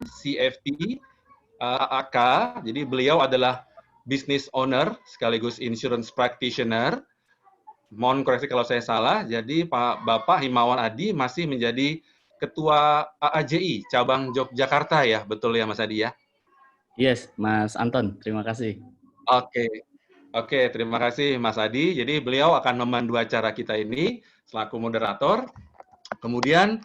CFP, AK. Jadi beliau adalah business owner sekaligus insurance practitioner. Mohon koreksi kalau saya salah. Jadi Bapak Himawan Adi masih menjadi Ketua AAJI cabang Yogyakarta ya, betul ya Mas Adi ya? Yes, Mas Anton, terima kasih. Oke, terima kasih Mas Adi. Jadi beliau akan memandu acara kita ini selaku moderator. Kemudian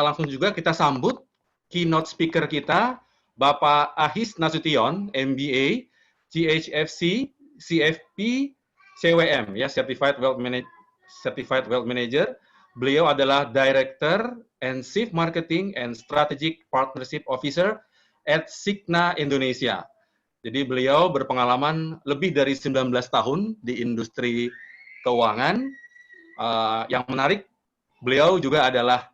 langsung juga kita sambut keynote speaker kita, Bapak Ahis Nasution, MBA, CHFC, CFP, CWM, ya Certified Wealth Manager. Beliau adalah Director and Chief Marketing and Strategic Partnership Officer at Signa Indonesia. Jadi beliau berpengalaman lebih dari 19 tahun di industri keuangan. Yang menarik, beliau juga adalah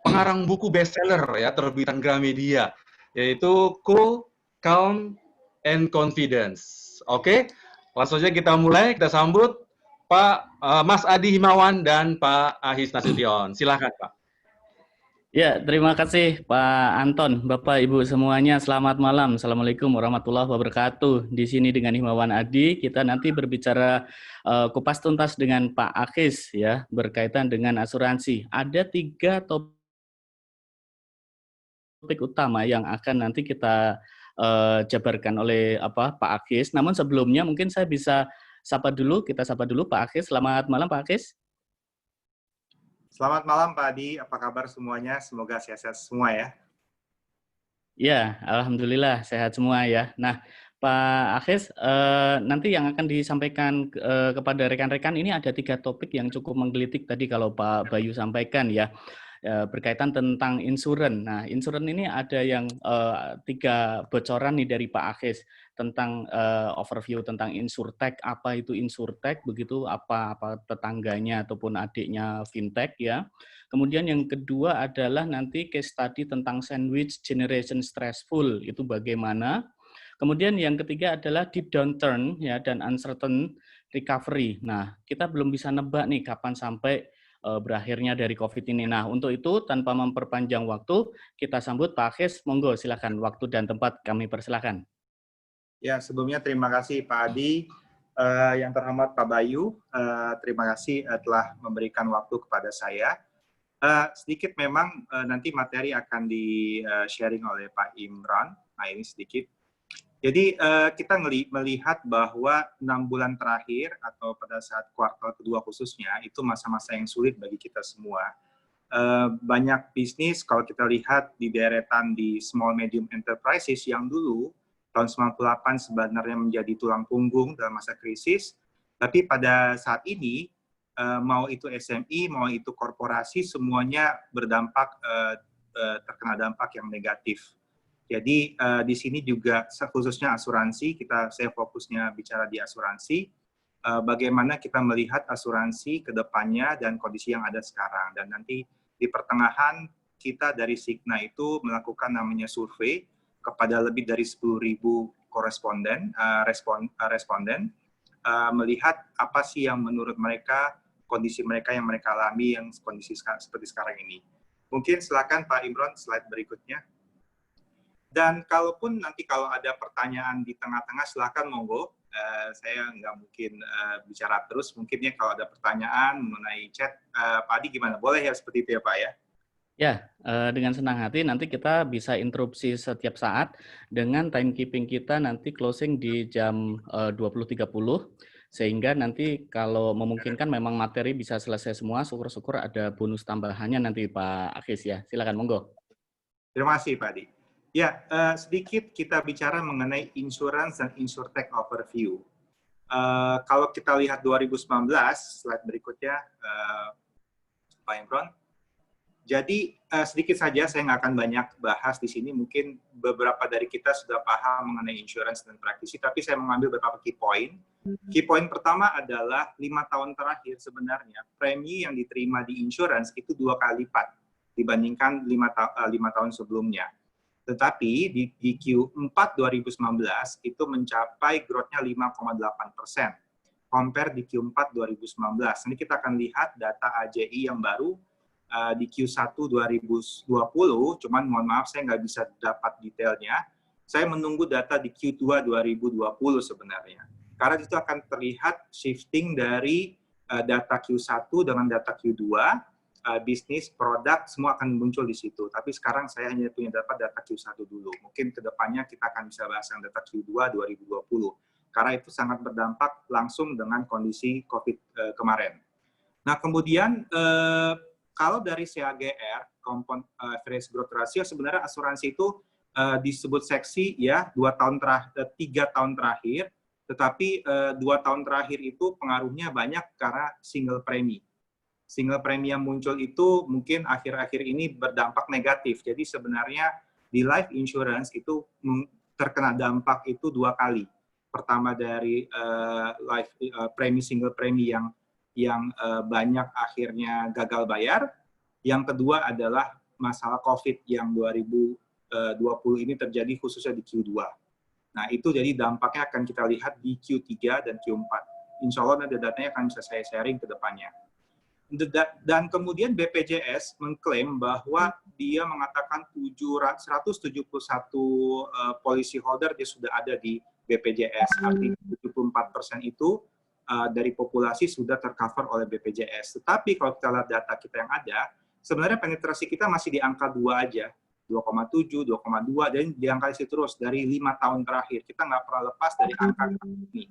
pengarang buku bestseller ya terbitan Gramedia, yaitu Cool, Calm, and Confidence. Oke, langsung saja kita mulai, kita sambut Pak Mas Adi Himawan dan Pak Ahis Nasution. Silakan Pak. Ya, terima kasih Pak Anton, Bapak Ibu semuanya, selamat malam. Assalamualaikum warahmatullahi wabarakatuh. Di sini dengan Himawan Adi, kita nanti berbicara kupas tuntas dengan Pak Ahis ya, berkaitan dengan asuransi. Ada 3 topik utama yang akan nanti kita jabarkan oleh Pak Ahis. Namun sebelumnya mungkin saya bisa kita sapa dulu Pak Ahis. Selamat malam Pak Ahis. Selamat malam Pak Adi, apa kabar semuanya? Semoga sehat-sehat semua ya. Ya, alhamdulillah sehat semua ya. Nah, Pak Ahis, nanti yang akan disampaikan kepada rekan-rekan ini ada 3 topik yang cukup menggelitik tadi kalau Pak Bayu sampaikan ya. Berkaitan tentang insuran. Nah, insuran ini ada yang 3 bocoran nih dari Pak Ahis tentang overview tentang insurtech, apa itu insurtech, begitu apa tetangganya ataupun adiknya fintech ya. Kemudian yang kedua adalah nanti case study tentang sandwich generation stressful, itu bagaimana. Kemudian yang ketiga adalah deep downturn ya dan uncertain recovery. Nah, kita belum bisa nebak nih kapan sampai berakhirnya dari COVID ini. Nah, untuk itu tanpa memperpanjang waktu, kita sambut Pak Ahis. Monggo, silakan waktu dan tempat kami persilakan. Ya, sebelumnya terima kasih Pak Adi, yang terhormat Pak Bayu, terima kasih telah memberikan waktu kepada saya. Sedikit memang nanti materi akan di-sharing oleh Pak Imran. Nah, ini sedikit. Jadi kita melihat bahwa 6 bulan terakhir atau pada saat kuartal kedua khususnya itu masa-masa yang sulit bagi kita semua. Banyak bisnis kalau kita lihat di deretan di small medium enterprises yang dulu tahun 98 sebenarnya menjadi tulang punggung dalam masa krisis, tapi pada saat ini mau itu SME, mau itu korporasi semuanya berdampak terkena dampak yang negatif. Jadi di sini juga khususnya asuransi, saya fokusnya bicara di asuransi, bagaimana kita melihat asuransi ke depannya dan kondisi yang ada sekarang. Dan nanti di pertengahan kita dari Signa itu melakukan namanya survei kepada lebih dari 10.000 responden, melihat apa sih yang menurut mereka, kondisi mereka yang mereka alami yang kondisi seperti sekarang ini. Mungkin silakan Pak Imran slide berikutnya. Dan kalaupun nanti kalau ada pertanyaan di tengah-tengah, silakan monggo. Saya nggak mungkin bicara terus. Mungkinnya kalau ada pertanyaan mengenai chat, Pak Adi gimana? Boleh ya seperti itu ya Pak ya? Ya, dengan senang hati nanti kita bisa interupsi setiap saat dengan timekeeping kita nanti closing di jam 20.30. Sehingga nanti kalau memungkinkan memang materi bisa selesai semua, syukur-syukur ada bonus tambahannya nanti Pak Ahis ya. Silakan monggo. Terima kasih Pak Adi. Ya, sedikit kita bicara mengenai insurance dan insurtech overview. Kalau kita lihat 2019, slide berikutnya, Pak Imron. Jadi sedikit saja, saya nggak akan banyak bahas di sini. Mungkin beberapa dari kita sudah paham mengenai insurance dan praktisi, tapi saya mengambil beberapa key point. Key point pertama adalah 5 tahun terakhir sebenarnya premi yang diterima di insurance itu 2 kali lipat dibandingkan 5 tahun sebelumnya. Tetapi di Q4 2019 itu mencapai growth-nya 5,8%. Compare di Q4 2019. Ini kita akan lihat data AJI yang baru di Q1 2020, cuman mohon maaf saya nggak bisa dapat detailnya. Saya menunggu data di Q2 2020 sebenarnya. Karena itu akan terlihat shifting dari data Q1 dengan data Q2, bisnis, produk, semua akan muncul di situ. Tapi sekarang saya hanya punya data Q1 dulu. Mungkin kedepannya kita akan bisa bahas yang data Q2 2020. Karena itu sangat berdampak langsung dengan kondisi COVID kemarin. Nah, kemudian kalau dari CAGR, Compound Average Growth Ratio, sebenarnya asuransi itu disebut seksi ya 3 tahun terakhir, tetapi 2 tahun terakhir itu pengaruhnya banyak karena single premi. Single premi yang muncul itu mungkin akhir-akhir ini berdampak negatif. Jadi sebenarnya di life insurance itu terkena dampak itu 2 kali. Pertama dari single premi yang banyak akhirnya gagal bayar. Yang kedua adalah masalah COVID yang 2020 ini terjadi khususnya di Q2. Nah, itu jadi dampaknya akan kita lihat di Q3 dan Q4. Insya Allah nanti datanya akan bisa saya sharing ke depannya. Dan kemudian BPJS mengklaim bahwa dia mengatakan 171 policy holder dia sudah ada di BPJS. Artinya 74% itu dari populasi sudah tercover oleh BPJS. Tetapi kalau kita lihat data kita yang ada, sebenarnya penetrasi kita masih di angka 2 aja. 2,7, 2,2, dan di angka itu terus dari 5 tahun terakhir. Kita nggak pernah lepas dari angka ini.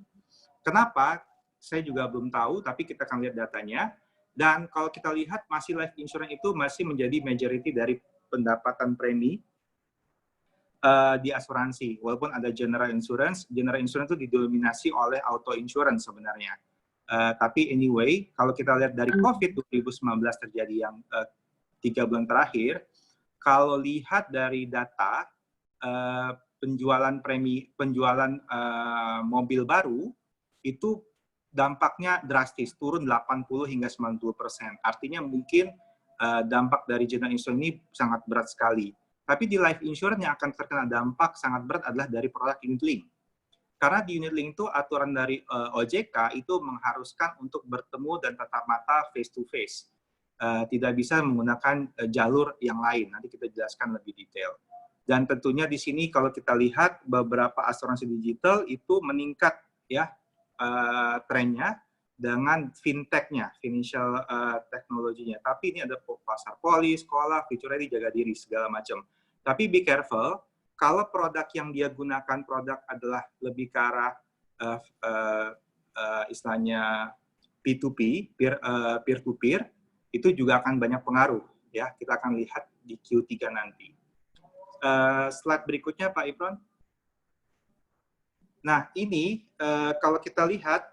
Kenapa? Saya juga belum tahu, tapi kita akan lihat datanya. Dan kalau kita lihat, masih life insurance itu masih menjadi majority dari pendapatan premi di asuransi. Walaupun ada general insurance itu didominasi oleh auto insurance sebenarnya. Tapi anyway, kalau kita lihat dari COVID 2019 terjadi yang 3 bulan terakhir, kalau lihat dari data penjualan mobil baru, itu dampaknya drastis, turun 80 hingga 90%. Artinya mungkin dampak dari general insurance ini sangat berat sekali. Tapi di life insurance yang akan terkena dampak sangat berat adalah dari produk unit link. Karena di unit link itu aturan dari OJK itu mengharuskan untuk bertemu dan tatap mata face to face. Tidak bisa menggunakan jalur yang lain. Nanti kita jelaskan lebih detail. Dan tentunya di sini kalau kita lihat beberapa asuransi digital itu meningkat ya trennya dengan fintech-nya, financial teknologinya. Tapi ini ada pasar polis, sekolah, future ready, jaga diri, segala macam. Tapi be careful, kalau produk yang dia gunakan produk adalah lebih ke arah istilahnya P2P, peer-to-peer, itu juga akan banyak pengaruh. Ya, kita akan lihat di Q3 nanti. Slide berikutnya, Pak Ifron. Nah, ini kalau kita lihat,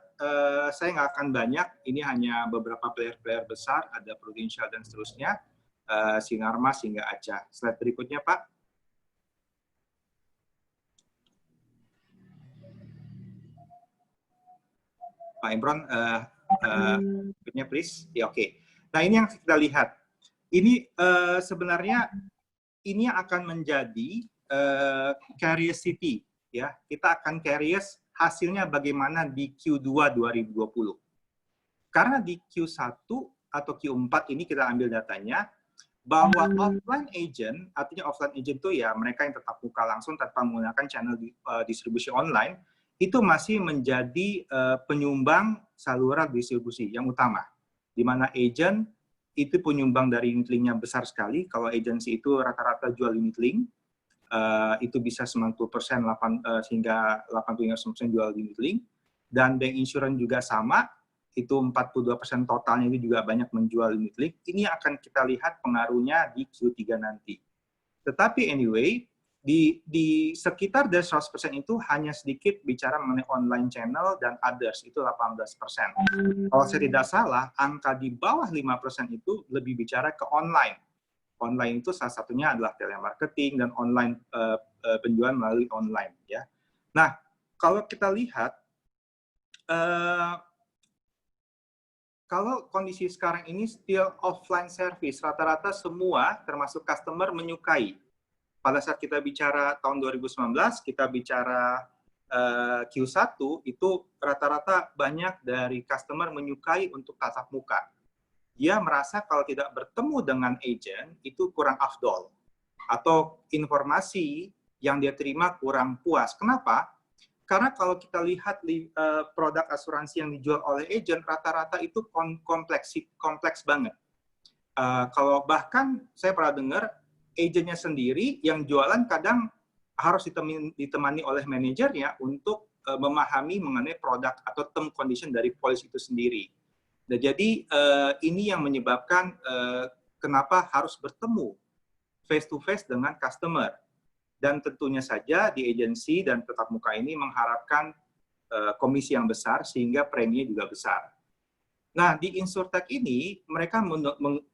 saya nggak akan banyak, ini hanya beberapa player-player besar, ada Prudential dan seterusnya, Sinarmas hingga Aca. Slide berikutnya, Pak. Pak Imron, berikutnya please. Ya, oke. Nah, ini yang kita lihat. Ini sebenarnya ini akan menjadi curiosity. Ya, kita akan curious hasilnya bagaimana di Q2 2020. Karena di Q1 atau Q4 ini kita ambil datanya, bahwa offline agent, artinya offline agent itu ya mereka yang tetap muka langsung tanpa menggunakan channel distribusi online, itu masih menjadi penyumbang saluran distribusi yang utama. Di mana agent itu penyumbang dari unit link-nya besar sekali, kalau agency itu rata-rata jual unit link, itu bisa 90% hingga 80% jual unit link, dan bank insurance juga sama, itu 42% totalnya itu juga banyak menjual unit link. Ini akan kita lihat pengaruhnya di Q3 nanti. Tetapi anyway, di sekitar dari 100% itu hanya sedikit bicara mengenai online channel dan others, itu 18%. Kalau saya tidak salah, angka di bawah 5% itu lebih bicara ke online. Online itu salah satunya adalah telemarketing dan online penjualan melalui online. Ya. Nah, kalau kita lihat, kalau kondisi sekarang ini still offline service, rata-rata semua termasuk customer menyukai. Pada saat kita bicara tahun 2019, kita bicara Q1, itu rata-rata banyak dari customer menyukai untuk tatap muka. dia merasa kalau tidak bertemu dengan agent itu kurang afdol, atau informasi yang dia terima kurang puas. Kenapa? Karena kalau kita lihat produk asuransi yang dijual oleh agent, rata-rata itu kompleks banget. Kalau bahkan saya pernah dengar, agentnya sendiri yang jualan kadang harus ditemani oleh manajernya untuk memahami mengenai produk atau term condition dari polis itu sendiri. Nah, jadi ini yang menyebabkan kenapa harus bertemu face to face dengan customer. Dan tentunya saja di agensi dan tetap muka ini mengharapkan komisi yang besar sehingga preminya juga besar. Nah, di Insurtech ini mereka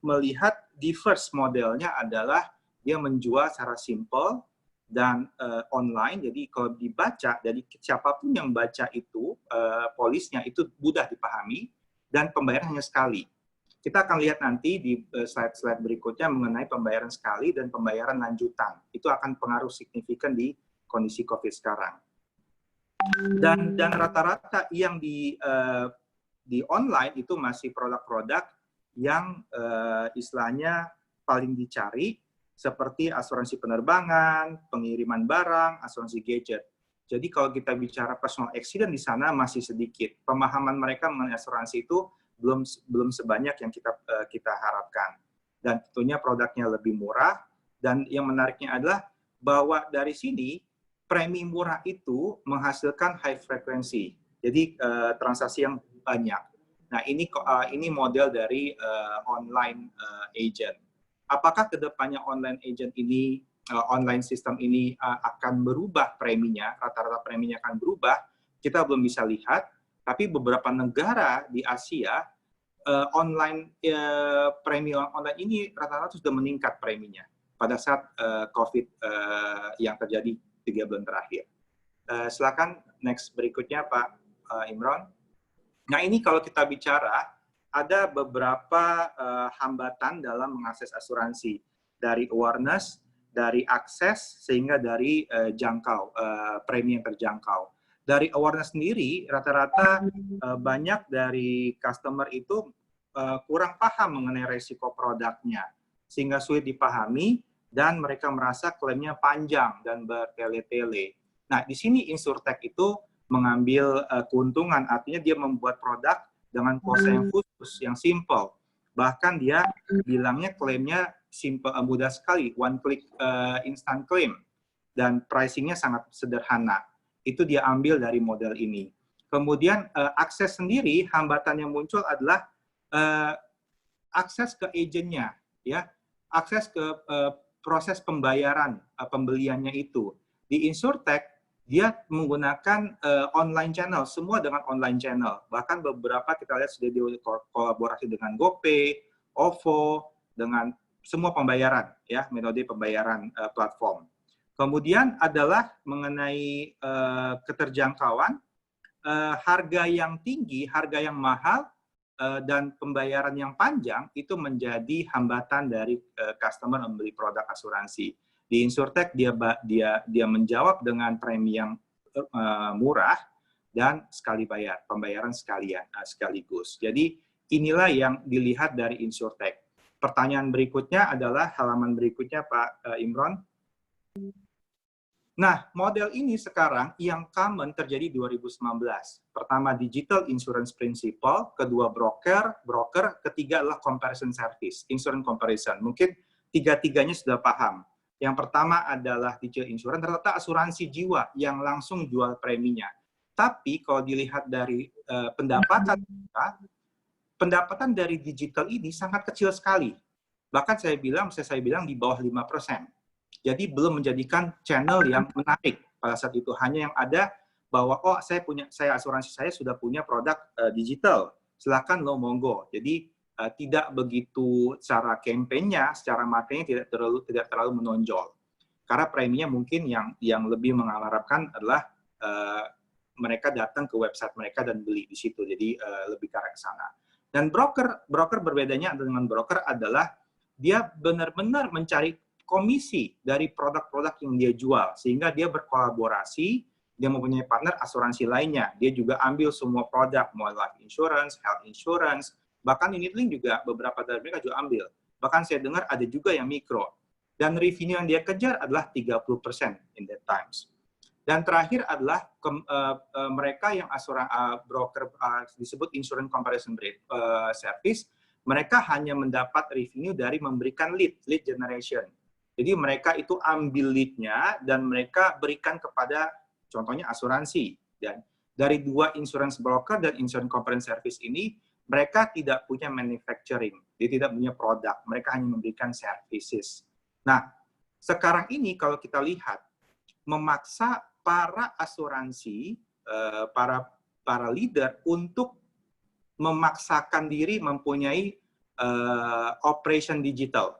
melihat diverse modelnya adalah dia menjual secara simple dan online. Jadi kalau dibaca dari siapapun yang baca itu polisnya itu mudah dipahami dan pembayaran hanya sekali. Kita akan lihat nanti di slide-slide berikutnya mengenai pembayaran sekali dan pembayaran lanjutan. Itu akan pengaruh signifikan di kondisi COVID sekarang. Dan rata-rata yang di online itu masih produk-produk yang istilahnya paling dicari, seperti asuransi penerbangan, pengiriman barang, asuransi gadget. Jadi kalau kita bicara personal accident di sana masih sedikit. Pemahaman mereka mengenai asuransi itu belum sebanyak yang kita harapkan. Dan tentunya produknya lebih murah, dan yang menariknya adalah bahwa dari sini premi murah itu menghasilkan high frequency, jadi transaksi yang banyak. Nah, ini model dari online agent. Apakah kedepannya online agent ini, online system ini akan berubah preminya, rata-rata preminya akan berubah? Kita belum bisa lihat. Tapi beberapa negara di Asia, premi online ini rata-rata sudah meningkat preminya pada saat COVID yang terjadi 3 bulan terakhir. Silakan next berikutnya Pak Imron. Nah, ini kalau kita bicara, ada beberapa hambatan dalam mengakses asuransi. Dari awareness, dari akses, sehingga dari jangkau, premi yang terjangkau. Dari awareness sendiri, rata-rata banyak dari customer itu kurang paham mengenai resiko produknya, sehingga sulit dipahami dan mereka merasa klaimnya panjang dan bertele-tele. Nah, di sini Insurtech itu mengambil keuntungan, artinya dia membuat produk dengan pose yang khusus, yang simple. Bahkan dia bilangnya klaimnya simple, mudah sekali, one click instant claim, dan pricingnya sangat sederhana. Itu dia ambil dari model ini. Kemudian akses sendiri, hambatan yang muncul adalah akses ke agentnya, ya, akses ke proses pembayaran pembeliannya itu. Di Insurtech dia menggunakan online channel, semua dengan online channel. Bahkan beberapa kita lihat sudah dikolaborasi dengan GoPay, OVO, dengan semua pembayaran, ya, metode pembayaran platform. Kemudian adalah mengenai keterjangkauan, harga yang tinggi, harga yang mahal, dan pembayaran yang panjang itu menjadi hambatan dari customer membeli produk asuransi. Di Insurtech dia menjawab dengan premi yang murah dan sekali bayar, pembayaran sekaligus. Jadi inilah yang dilihat dari Insurtech. Pertanyaan berikutnya adalah halaman berikutnya Pak Imron. Nah, model ini sekarang yang common terjadi 2019. Pertama, digital insurance principle, kedua broker, ketiga adalah comparison service, insurance comparison. Mungkin tiga-tiganya sudah paham. Yang pertama adalah digital insurance, ternyata asuransi jiwa yang langsung jual preminya. Tapi kalau dilihat dari pendapatan dari digital ini sangat kecil sekali. Bahkan saya bilang di bawah 5%. Jadi belum menjadikan channel yang menarik pada saat itu. Hanya yang ada bahwa saya asuransi saya sudah punya produk digital, silakan lo monggo. Jadi tidak begitu cara kampanye, secara marketingnya tidak terlalu menonjol. Karena preminya mungkin yang lebih mengharapkan adalah mereka datang ke website mereka dan beli di situ. Jadi lebih ke arah ke sana. Dan broker berbedanya dengan broker adalah dia benar-benar mencari komisi dari produk-produk yang dia jual, sehingga dia berkolaborasi, dia mempunyai partner asuransi lainnya, dia juga ambil semua produk, mau life insurance, health insurance, Bahkan unit-link juga beberapa dari mereka juga ambil. Bahkan saya dengar ada juga yang mikro. Dan revenue yang dia kejar adalah 30% in that times. Dan terakhir adalah mereka yang broker disebut insurance comparison service, mereka hanya mendapat revenue dari memberikan lead generation. Jadi mereka itu ambil lead-nya dan mereka berikan kepada contohnya asuransi. Dan dari dua insurance broker dan insurance comparison service ini, mereka tidak punya manufacturing, dia tidak punya produk, mereka hanya memberikan services. Nah, sekarang ini kalau kita lihat, memaksa para asuransi, para leader untuk memaksakan diri mempunyai operation digital.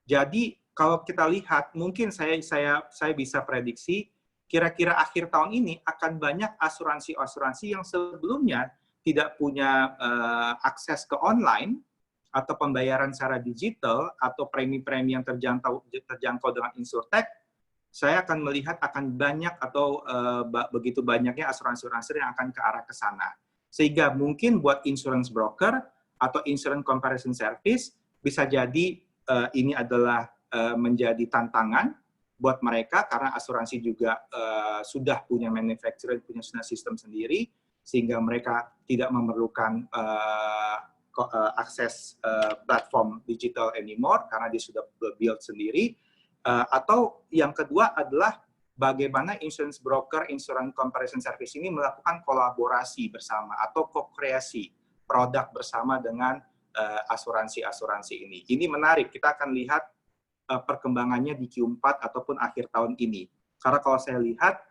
Jadi kalau kita lihat, mungkin saya bisa prediksi, kira-kira akhir tahun ini akan banyak asuransi-asuransi yang sebelumnya tidak punya akses ke online atau pembayaran secara digital atau premi-premi yang terjangkau dengan insurtech. Saya akan melihat akan banyak atau begitu banyaknya asuransi-asuransi yang akan ke arah ke sana. Sehingga mungkin buat insurance broker atau insurance comparison service bisa jadi ini adalah menjadi tantangan buat mereka karena asuransi juga sudah punya manufacturer, punya sistem sendiri, sehingga mereka tidak memerlukan akses platform digital anymore karena dia sudah build sendiri. Atau yang kedua adalah bagaimana insurance broker, insurance comparison service ini melakukan kolaborasi bersama atau co-kreasi produk bersama dengan asuransi-asuransi ini. Ini menarik, kita akan lihat perkembangannya di Q4 ataupun akhir tahun ini. Karena kalau saya lihat,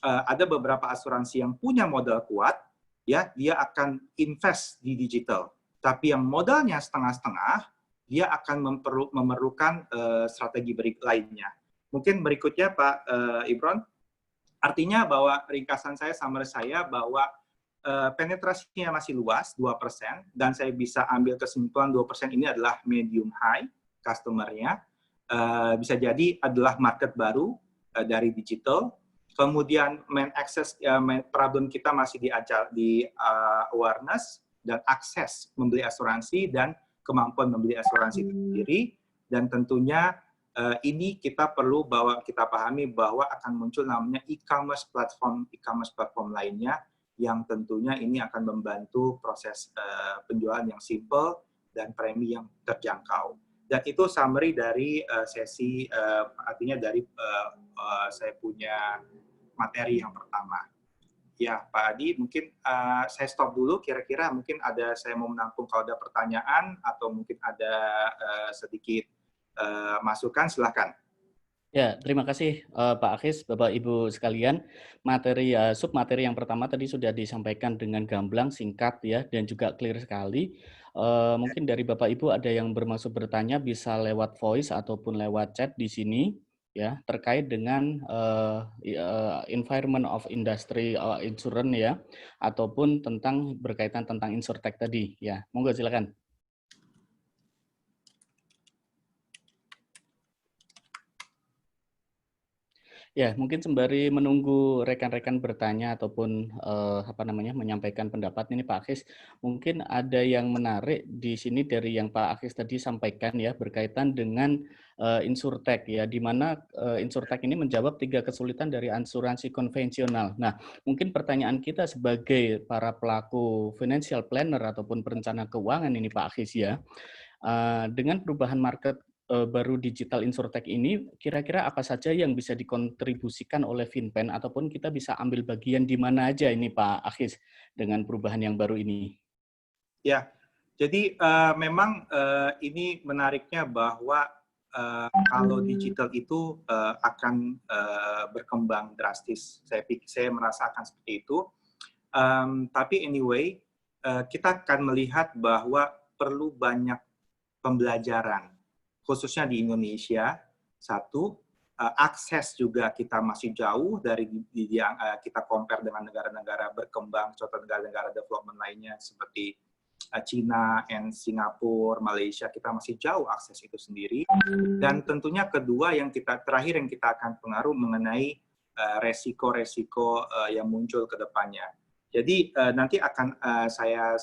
ada beberapa asuransi yang punya modal kuat, ya dia akan invest di digital. Tapi yang modalnya setengah-setengah, dia akan memerlukan strategi lainnya. Mungkin berikutnya Pak Ibron, artinya bahwa ringkasan saya, summary saya, bahwa penetrasinya masih luas, 2%, dan saya bisa ambil kesimpulan 2% ini adalah medium high customer-nya. Bisa jadi adalah market baru dari digital. Kemudian main access, problem kita masih di awareness dan akses membeli asuransi dan kemampuan membeli asuransi sendiri. Dan tentunya ini kita perlu kita pahami bahwa akan muncul namanya e-commerce platform lainnya yang tentunya ini akan membantu proses penjualan yang simple dan premi yang terjangkau. Dan itu summary dari sesi, artinya dari saya punya materi yang pertama. Ya, Pak Adi, mungkin saya stop dulu, kira-kira mungkin saya mau menampung kalau ada pertanyaan, atau mungkin ada sedikit masukan, silakan. Ya, terima kasih Pak Akhis, Bapak Ibu sekalian. Submateri yang pertama tadi sudah disampaikan dengan gamblang, singkat ya, dan juga clear sekali. Mungkin dari Bapak Ibu ada yang bermaksud bertanya bisa lewat voice ataupun lewat chat di sini ya, terkait dengan environment of industry insurance ya, ataupun berkaitan tentang insurtech tadi ya. Monggo silakan. Ya, mungkin sembari menunggu rekan-rekan bertanya ataupun menyampaikan pendapat ini Pak Akhis, mungkin ada yang menarik di sini dari yang Pak Akhis tadi sampaikan ya berkaitan dengan insurtech ya, di mana insurtech ini menjawab 3 kesulitan dari asuransi konvensional. Nah, mungkin pertanyaan kita sebagai para pelaku financial planner ataupun perencana keuangan ini Pak Akhis ya, dengan perubahan market baru digital insurtech ini, kira-kira apa saja yang bisa dikontribusikan oleh FinPen ataupun kita bisa ambil bagian di mana aja ini Pak Akhis dengan perubahan yang baru ini? Ya, jadi memang ini menariknya bahwa kalau digital itu akan berkembang drastis. Saya merasakan seperti itu. Tapi anyway, kita akan melihat bahwa perlu banyak pembelajaran, khususnya di Indonesia. Satu, akses juga kita masih jauh dari yang kita compare dengan negara-negara berkembang, contoh negara-negara development lainnya seperti China and Singapura, Malaysia, kita masih jauh akses itu sendiri. Dan tentunya kedua terakhir yang kita akan pengaruh mengenai resiko-resiko yang muncul ke depannya. Jadi nanti akan saya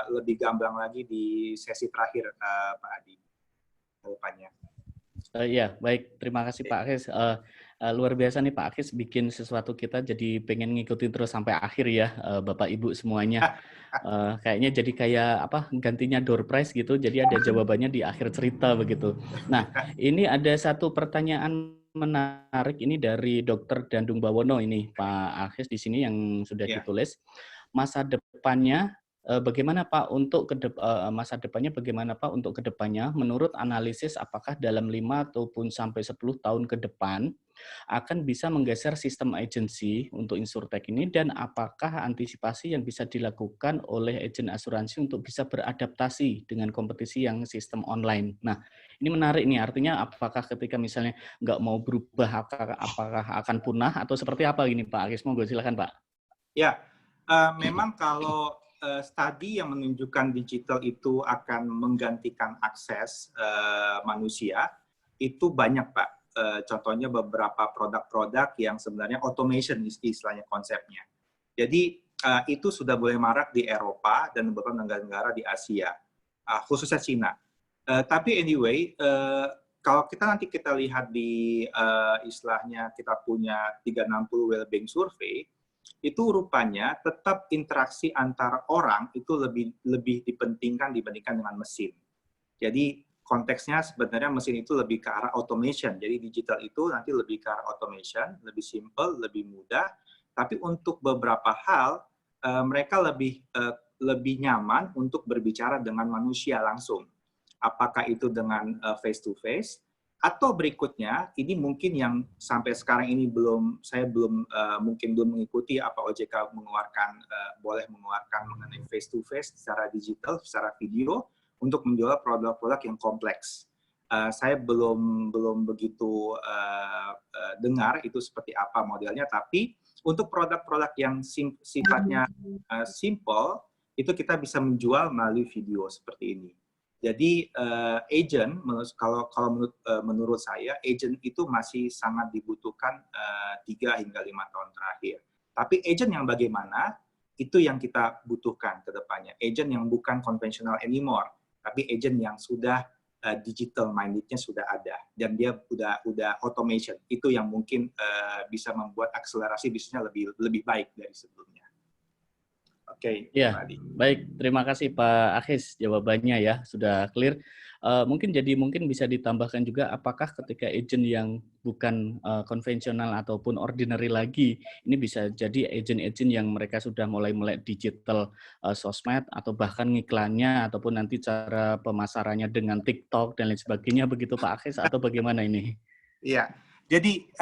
lebih gamblang lagi di sesi terakhir, Pak Adi, ke depannya. Ya, baik. Terima kasih Pak Akis. Luar biasa nih Pak Akis bikin sesuatu kita jadi pengen ngikutin terus sampai akhir ya, Bapak Ibu semuanya. Kayaknya jadi kayak apa gantinya door prize gitu. Jadi ada jawabannya di akhir cerita begitu. Nah, ini ada satu pertanyaan menarik ini dari Dr. Dandung Bawono ini Pak Akis di sini yang sudah ditulis. Masa depannya bagaimana Pak untuk masa depannya bagaimana Pak untuk kedepannya menurut analisis apakah dalam 5 ataupun sampai 10 tahun ke depan akan bisa menggeser sistem agensi untuk insurtech ini dan apakah antisipasi yang bisa dilakukan oleh agen asuransi untuk bisa beradaptasi dengan kompetisi yang sistem online. Nah, ini menarik nih artinya apakah ketika misalnya nggak mau berubah apakah akan punah atau seperti apa ini Pak Akis? Monggo silakan Pak. Ya, memang kalau studi yang menunjukkan digital itu akan menggantikan akses manusia, itu banyak Pak. Contohnya beberapa produk-produk yang sebenarnya automation istilahnya konsepnya. Jadi itu sudah mulai marak di Eropa dan beberapa negara-negara di Asia, khususnya Cina. Tapi anyway, kalau nanti kita lihat di istilahnya kita punya 360 well-being survey, itu rupanya tetap interaksi antara orang itu lebih dipentingkan dibandingkan dengan mesin. Jadi konteksnya sebenarnya mesin itu lebih ke arah automation. Jadi digital itu nanti lebih ke arah automation, lebih simple, lebih mudah. Tapi untuk beberapa hal mereka lebih nyaman untuk berbicara dengan manusia langsung. Apakah itu dengan face to face? Atau berikutnya, ini mungkin yang sampai sekarang ini saya belum mengikuti apa OJK boleh mengeluarkan mengenai face to face secara digital, secara video untuk menjual produk-produk yang kompleks. Saya belum begitu dengar itu seperti apa modelnya, tapi untuk produk-produk yang sifatnya simple itu kita bisa menjual melalui video seperti ini. Jadi agent, kalau menurut saya, agent itu masih sangat dibutuhkan 3 hingga 5 tahun terakhir. Tapi agent yang bagaimana, itu yang kita butuhkan ke depannya. Agent yang bukan konvensional anymore, tapi agent yang sudah digital minded-nya sudah ada. Dan dia udah automation. Itu yang mungkin bisa membuat akselerasi bisnisnya lebih baik dari sebelumnya. Oke, ya, Pak Adi. baik. Terima kasih Pak Akis jawabannya ya sudah clear. Mungkin bisa ditambahkan juga apakah ketika agent yang bukan konvensional ataupun ordinary lagi ini bisa jadi agent-agent yang mereka sudah mulai digital sosmed atau bahkan ngiklannya ataupun nanti cara pemasarannya dengan TikTok dan lain sebagainya begitu Pak Akis atau bagaimana ini? Iya. Jadi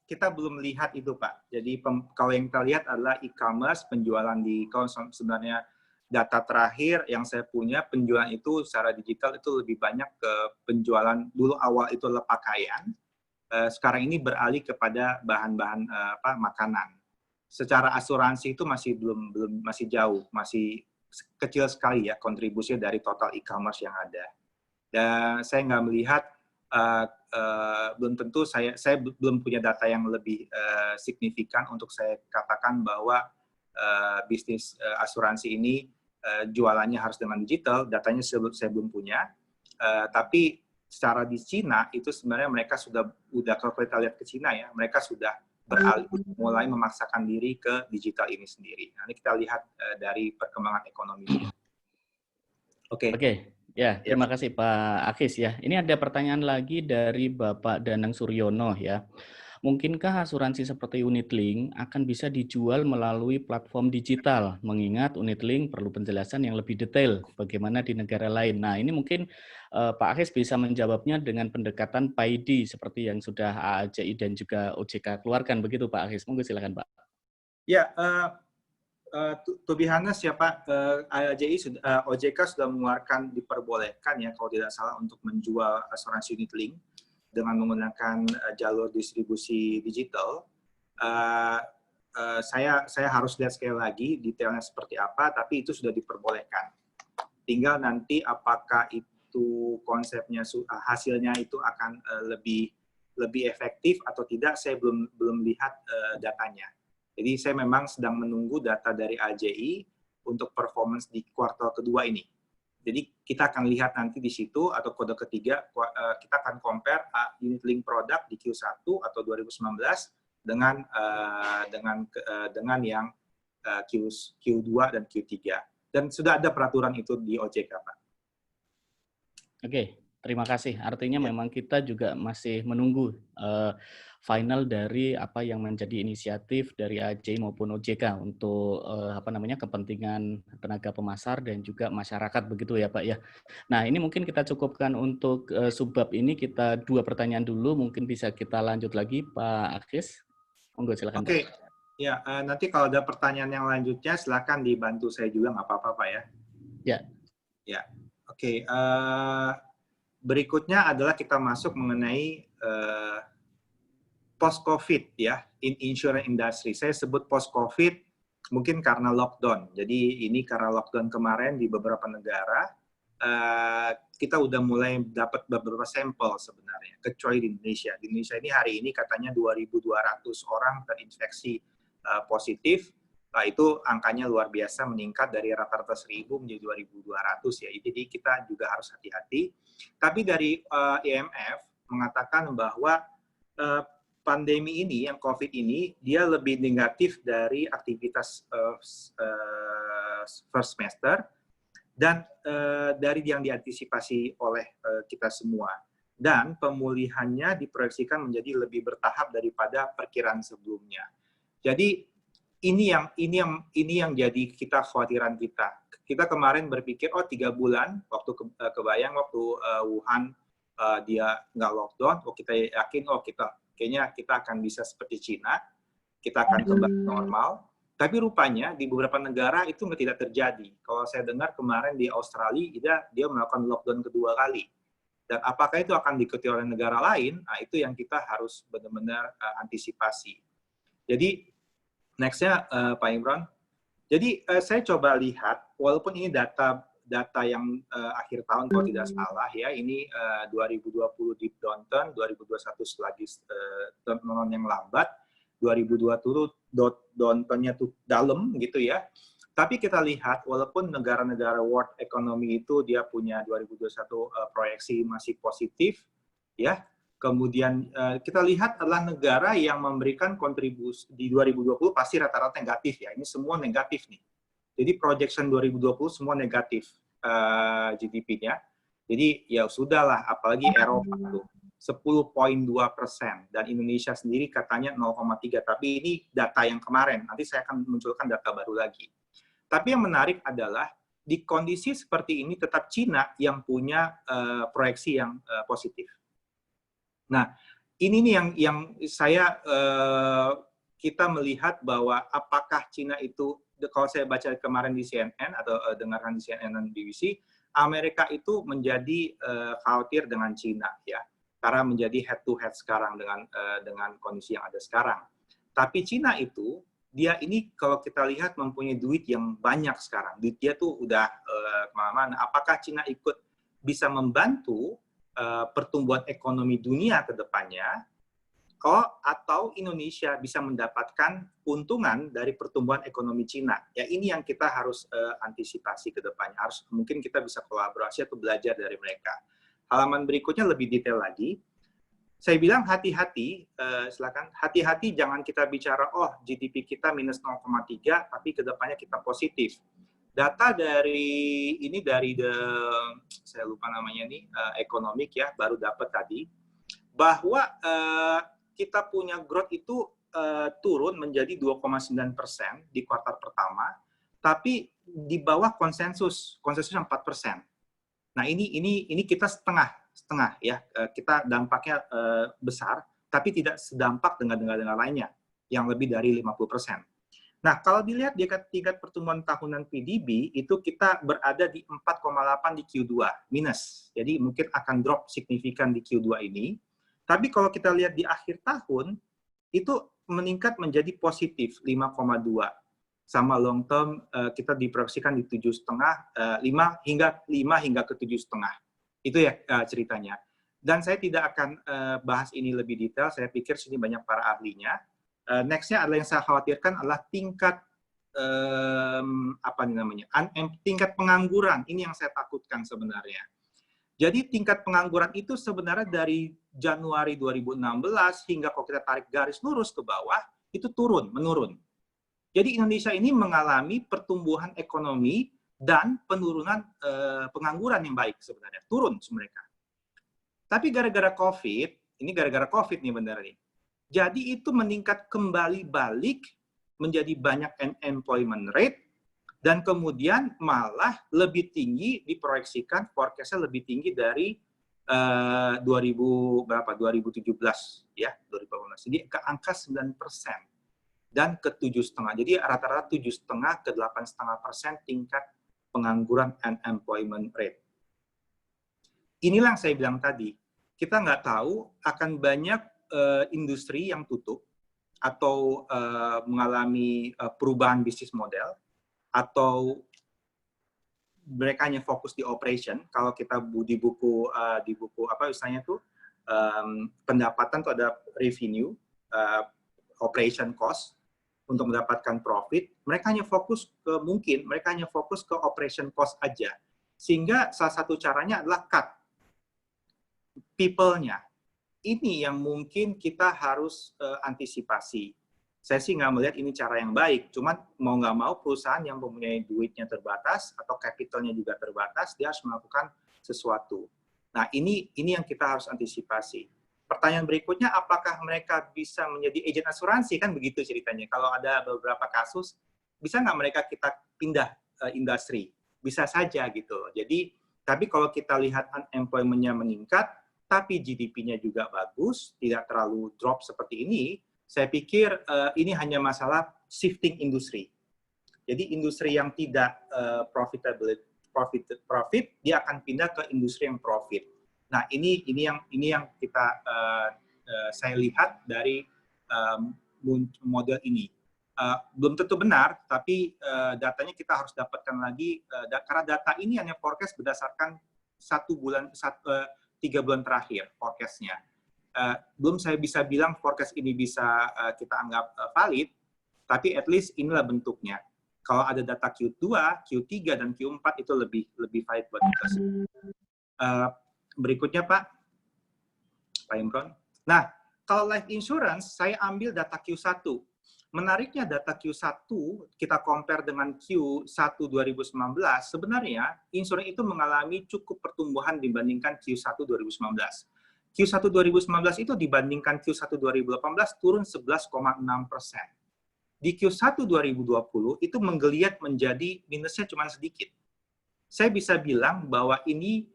kita belum lihat itu Pak. Jadi kalau yang kita lihat adalah e-commerce, penjualan kalau sebenarnya data terakhir yang saya punya, penjualan itu secara digital itu lebih banyak ke penjualan, dulu awal itu adalah pakaian, sekarang ini beralih kepada bahan-bahan makanan. Secara asuransi itu masih jauh, masih kecil sekali ya kontribusinya dari total e-commerce yang ada. Dan saya nggak melihat belum tentu saya belum punya data yang lebih signifikan untuk saya katakan bahwa bisnis asuransi ini jualannya harus dengan digital. Datanya saya belum punya. Tapi secara di Cina itu sebenarnya mereka kalau kita lihat ke Cina ya, mereka sudah mulai memaksakan diri ke digital ini sendiri. Nanti kita lihat dari perkembangan ekonominya. Oke. Ya, terima kasih Pak Akis ya. Ini ada pertanyaan lagi dari Bapak Danang Suryono ya. Mungkinkah asuransi seperti Unitlink akan bisa dijual melalui platform digital? Mengingat Unitlink perlu penjelasan yang lebih detail bagaimana di negara lain. Nah, ini mungkin Pak Akis bisa menjawabnya dengan pendekatan PAID seperti yang sudah AAJI dan juga OJK keluarkan begitu Pak Akis. Monggo silakan Pak. Ya, to be honest ya Pak, OJK sudah mengeluarkan diperbolehkan ya kalau tidak salah untuk menjual asuransi Unitlink dengan menggunakan jalur distribusi digital. Saya harus lihat sekali lagi detailnya seperti apa, tapi itu sudah diperbolehkan. Tinggal nanti apakah itu konsepnya hasilnya itu akan lebih efektif atau tidak, saya belum lihat datanya. Jadi saya memang sedang menunggu data dari AJI untuk performance di kuartal kedua ini. Jadi kita akan lihat nanti di situ atau kode ketiga kita akan compare unit link product di Q1 atau 2019 dengan yang Q2 dan Q3. Dan sudah ada peraturan itu di OJK, Pak. Oke, terima kasih. Artinya memang kita juga masih menunggu final dari apa yang menjadi inisiatif dari AJI maupun OJK untuk kepentingan tenaga pemasar dan juga masyarakat, begitu ya Pak ya. Nah, ini mungkin kita cukupkan untuk subbab ini, kita 2 pertanyaan dulu, mungkin bisa kita lanjut lagi Pak Akis. Monggo silakan. Oke. Ya, nanti kalau ada pertanyaan yang lanjutnya silakan dibantu saya juga, nggak apa-apa Pak ya. Ya. Ya. Oke. Berikutnya adalah kita masuk mengenai post-COVID ya, in insurance industry. Saya sebut post-COVID mungkin karena lockdown. Jadi ini karena lockdown kemarin di beberapa negara, kita udah mulai dapat beberapa sampel sebenarnya, kecuali di Indonesia. Di Indonesia ini hari ini katanya 2.200 orang terinfeksi positif. Nah, itu angkanya luar biasa, meningkat dari rata-rata 1.000 menjadi 2.200 ya. Jadi kita juga harus hati-hati. Tapi dari IMF mengatakan bahwa pandemi ini, yang COVID ini, dia lebih negatif dari aktivitas first semester dan dari yang diantisipasi oleh kita semua. Dan pemulihannya diproyeksikan menjadi lebih bertahap daripada perkiraan sebelumnya. Jadi ini yang jadi khawatiran kita. Kita kemarin berpikir 3 bulan waktu kebayang waktu Wuhan dia nggak lockdown, kita yakin kayaknya kita akan bisa seperti Cina, kita akan kembali normal. Tapi rupanya di beberapa negara itu tidak terjadi. Kalau saya dengar kemarin di Australia, dia melakukan lockdown kedua kali. Dan apakah itu akan diikuti oleh negara lain? Nah, itu yang kita harus benar-benar antisipasi. Jadi, next-nya Pak Imran. Jadi, saya coba lihat, walaupun ini data yang akhir tahun kalau tidak salah ya, ini 2020 deep downturn, 2021 selagi downturn yang lambat, 2020 downturn-nya tuh dalam gitu ya. Tapi kita lihat walaupun negara-negara world economy itu dia punya 2021 proyeksi masih positif ya. Kemudian kita lihat adalah negara yang memberikan kontribusi di 2020 pasti rata-rata negatif ya. Ini semua negatif nih. Jadi projection 2020 semua negatif GDP-nya. Jadi ya sudahlah, apalagi Eropa tuh 10,2% dan Indonesia sendiri katanya 0,3. Tapi ini data yang kemarin. Nanti saya akan munculkan data baru lagi. Tapi yang menarik adalah di kondisi seperti ini tetap Cina yang punya proyeksi yang positif. Nah, ini nih yang saya kita melihat bahwa apakah Cina itu, kalau saya baca kemarin di CNN atau dengarkan di CNN dan BBC, Amerika itu menjadi khawatir dengan Cina ya, karena menjadi head to head sekarang dengan kondisi yang ada sekarang. Tapi Cina itu dia ini kalau kita lihat mempunyai duit yang banyak sekarang. Duit dia tuh udah kemana-mana. Apakah Cina ikut bisa membantu pertumbuhan ekonomi dunia ke depannya? Atau Indonesia bisa mendapatkan keuntungan dari pertumbuhan ekonomi Cina? Ya ini yang kita harus antisipasi ke depannya. Mungkin kita bisa kolaborasi atau belajar dari mereka. Halaman berikutnya lebih detail lagi. Saya bilang hati-hati, silakan hati-hati jangan kita bicara GDP kita minus 0,3 tapi kedepannya kita positif. Data dari saya lupa namanya nih ekonomik ya baru dapat tadi bahwa kita punya growth itu turun menjadi 2,9% di kuartal pertama, tapi di bawah konsensus 4%. Nah ini kita setengah ya, kita dampaknya besar, tapi tidak sedampak dengan negara lainnya yang lebih dari 50%. Nah, kalau dilihat di tingkat pertumbuhan tahunan PDB, itu kita berada di 4,8 di Q2, minus. Jadi mungkin akan drop signifikan di Q2 ini. Tapi kalau kita lihat di akhir tahun, itu meningkat menjadi positif, 5,2. Sama long term, kita diproyeksikan di 7,5, 5 hingga ke 7,5. Itu ya ceritanya. Dan saya tidak akan bahas ini lebih detail, saya pikir sini banyak para ahlinya. Next-nya adalah yang saya khawatirkan adalah tingkat tingkat pengangguran. Ini yang saya takutkan sebenarnya. Jadi tingkat pengangguran itu sebenarnya dari Januari 2016 hingga kalau kita tarik garis lurus ke bawah itu menurun. Jadi Indonesia ini mengalami pertumbuhan ekonomi dan penurunan pengangguran yang baik sebenarnya, turun mereka. Tapi gara-gara COVID, ini gara-gara COVID nih benar nih. Jadi itu meningkat kembali balik menjadi banyak unemployment rate dan kemudian malah lebih tinggi diproyeksikan forecast-nya lebih tinggi dari 2017 ya, 2018. Jadi ke angka 9% dan ke 7,5. Jadi rata-rata 7,5 ke 8,5% tingkat pengangguran unemployment rate. Inilah yang saya bilang tadi, kita nggak tahu akan banyak industri yang tutup atau mengalami perubahan bisnis model, atau mereka hanya fokus di operation. Kalau kita di buku apa misalnya tuh pendapatan tuh ada revenue, operation cost untuk mendapatkan profit. Mereka hanya fokus ke operation cost aja. Sehingga salah satu caranya adalah cut people-nya. Ini yang mungkin kita harus antisipasi. Saya sih nggak melihat ini cara yang baik, cuman mau nggak mau perusahaan yang mempunyai duitnya terbatas atau capitalnya juga terbatas, dia harus melakukan sesuatu. Nah, ini yang kita harus antisipasi. Pertanyaan berikutnya, apakah mereka bisa menjadi agen asuransi? Kan begitu ceritanya. Kalau ada beberapa kasus, bisa nggak mereka kita pindah industri? Bisa saja gitu. Jadi, tapi kalau kita lihat unemployment-nya meningkat, tapi GDP-nya juga bagus, tidak terlalu drop seperti ini, saya pikir ini hanya masalah shifting industri. Jadi industri yang tidak profit, dia akan pindah ke industri yang profit. Nah, ini yang kita saya lihat dari model ini. Belum tentu benar, tapi datanya kita harus dapatkan lagi karena data ini hanya forecast berdasarkan 3 bulan terakhir forecast-nya. Belum saya bisa bilang forecast ini bisa kita anggap valid, tapi at least inilah bentuknya. Kalau ada data Q2, Q3, dan Q4 itu lebih valid buat kita. Berikutnya Pak Imron. Nah, kalau life insurance, saya ambil data Q1. Menariknya data Q1, kita compare dengan Q1 2019, sebenarnya insurance itu mengalami cukup pertumbuhan dibandingkan Q1 2019. Q1 2019 itu dibandingkan Q1 2018 turun 11,6%. Di Q1 2020 itu menggeliat menjadi minusnya cuma sedikit. Saya bisa bilang bahwa ini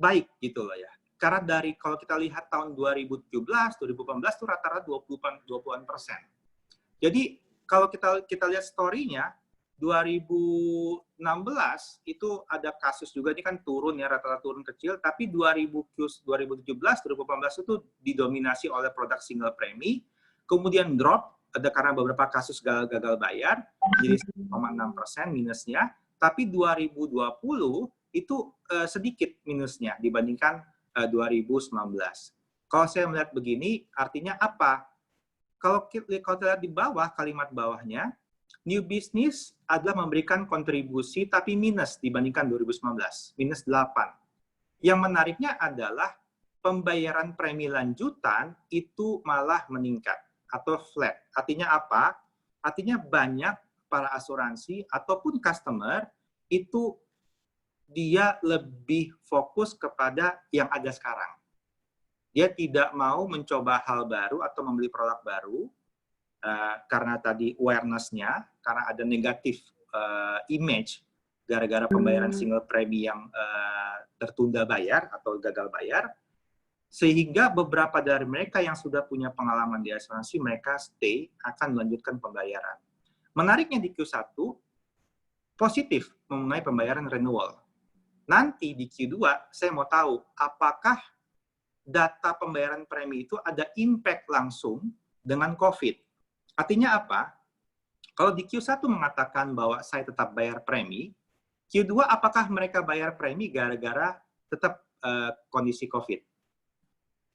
baik gitu loh ya. Karena dari kalau kita lihat tahun 2017, 2018 itu rata-rata 20-an%. Jadi kalau kita lihat story-nya, 2016 itu ada kasus juga, ini kan turun ya, rata-rata turun kecil, tapi 2017, 2018 itu didominasi oleh produk single premi, kemudian drop, ada karena beberapa kasus gagal bayar, jadi 1,6% minusnya, tapi 2020 itu sedikit minusnya dibandingkan 2019. Kalau saya melihat begini, artinya apa? Kalau kita lihat di bawah, kalimat bawahnya, new business adalah memberikan kontribusi tapi minus dibandingkan 2019, minus 8. Yang menariknya adalah pembayaran premi lanjutan itu malah meningkat atau flat. Artinya apa? Artinya banyak para asuransi ataupun customer itu dia lebih fokus kepada yang ada sekarang. Dia tidak mau mencoba hal baru atau membeli produk baru, karena tadi awareness-nya, karena ada negatif image gara-gara pembayaran single premi yang tertunda bayar atau gagal bayar, sehingga beberapa dari mereka yang sudah punya pengalaman di asuransi, mereka stay, akan melanjutkan pembayaran. Menariknya di Q1, positif mengenai pembayaran renewal. Nanti di Q2, saya mau tahu apakah data pembayaran premi itu ada impact langsung dengan COVID. Artinya apa? Kalau di Q1 mengatakan bahwa saya tetap bayar premi, Q2 apakah mereka bayar premi gara-gara tetap kondisi COVID?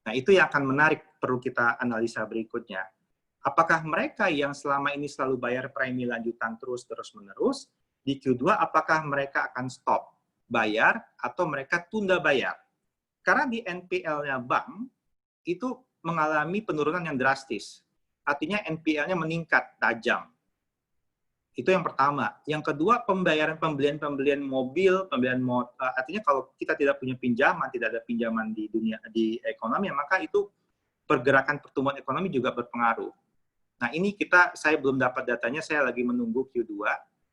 Nah, itu yang akan menarik perlu kita analisa berikutnya. Apakah mereka yang selama ini selalu bayar premi lanjutan terus-menerus, di Q2 apakah mereka akan stop bayar atau mereka tunda bayar? Karena di NPL-nya bank itu mengalami penurunan yang drastis. Artinya NPL-nya meningkat tajam. Itu yang pertama. Yang kedua, pembelian mobil, artinya kalau kita tidak punya pinjaman, tidak ada pinjaman di ekonomi, maka itu pergerakan pertumbuhan ekonomi juga berpengaruh. Nah, ini saya belum dapat datanya, saya lagi menunggu Q2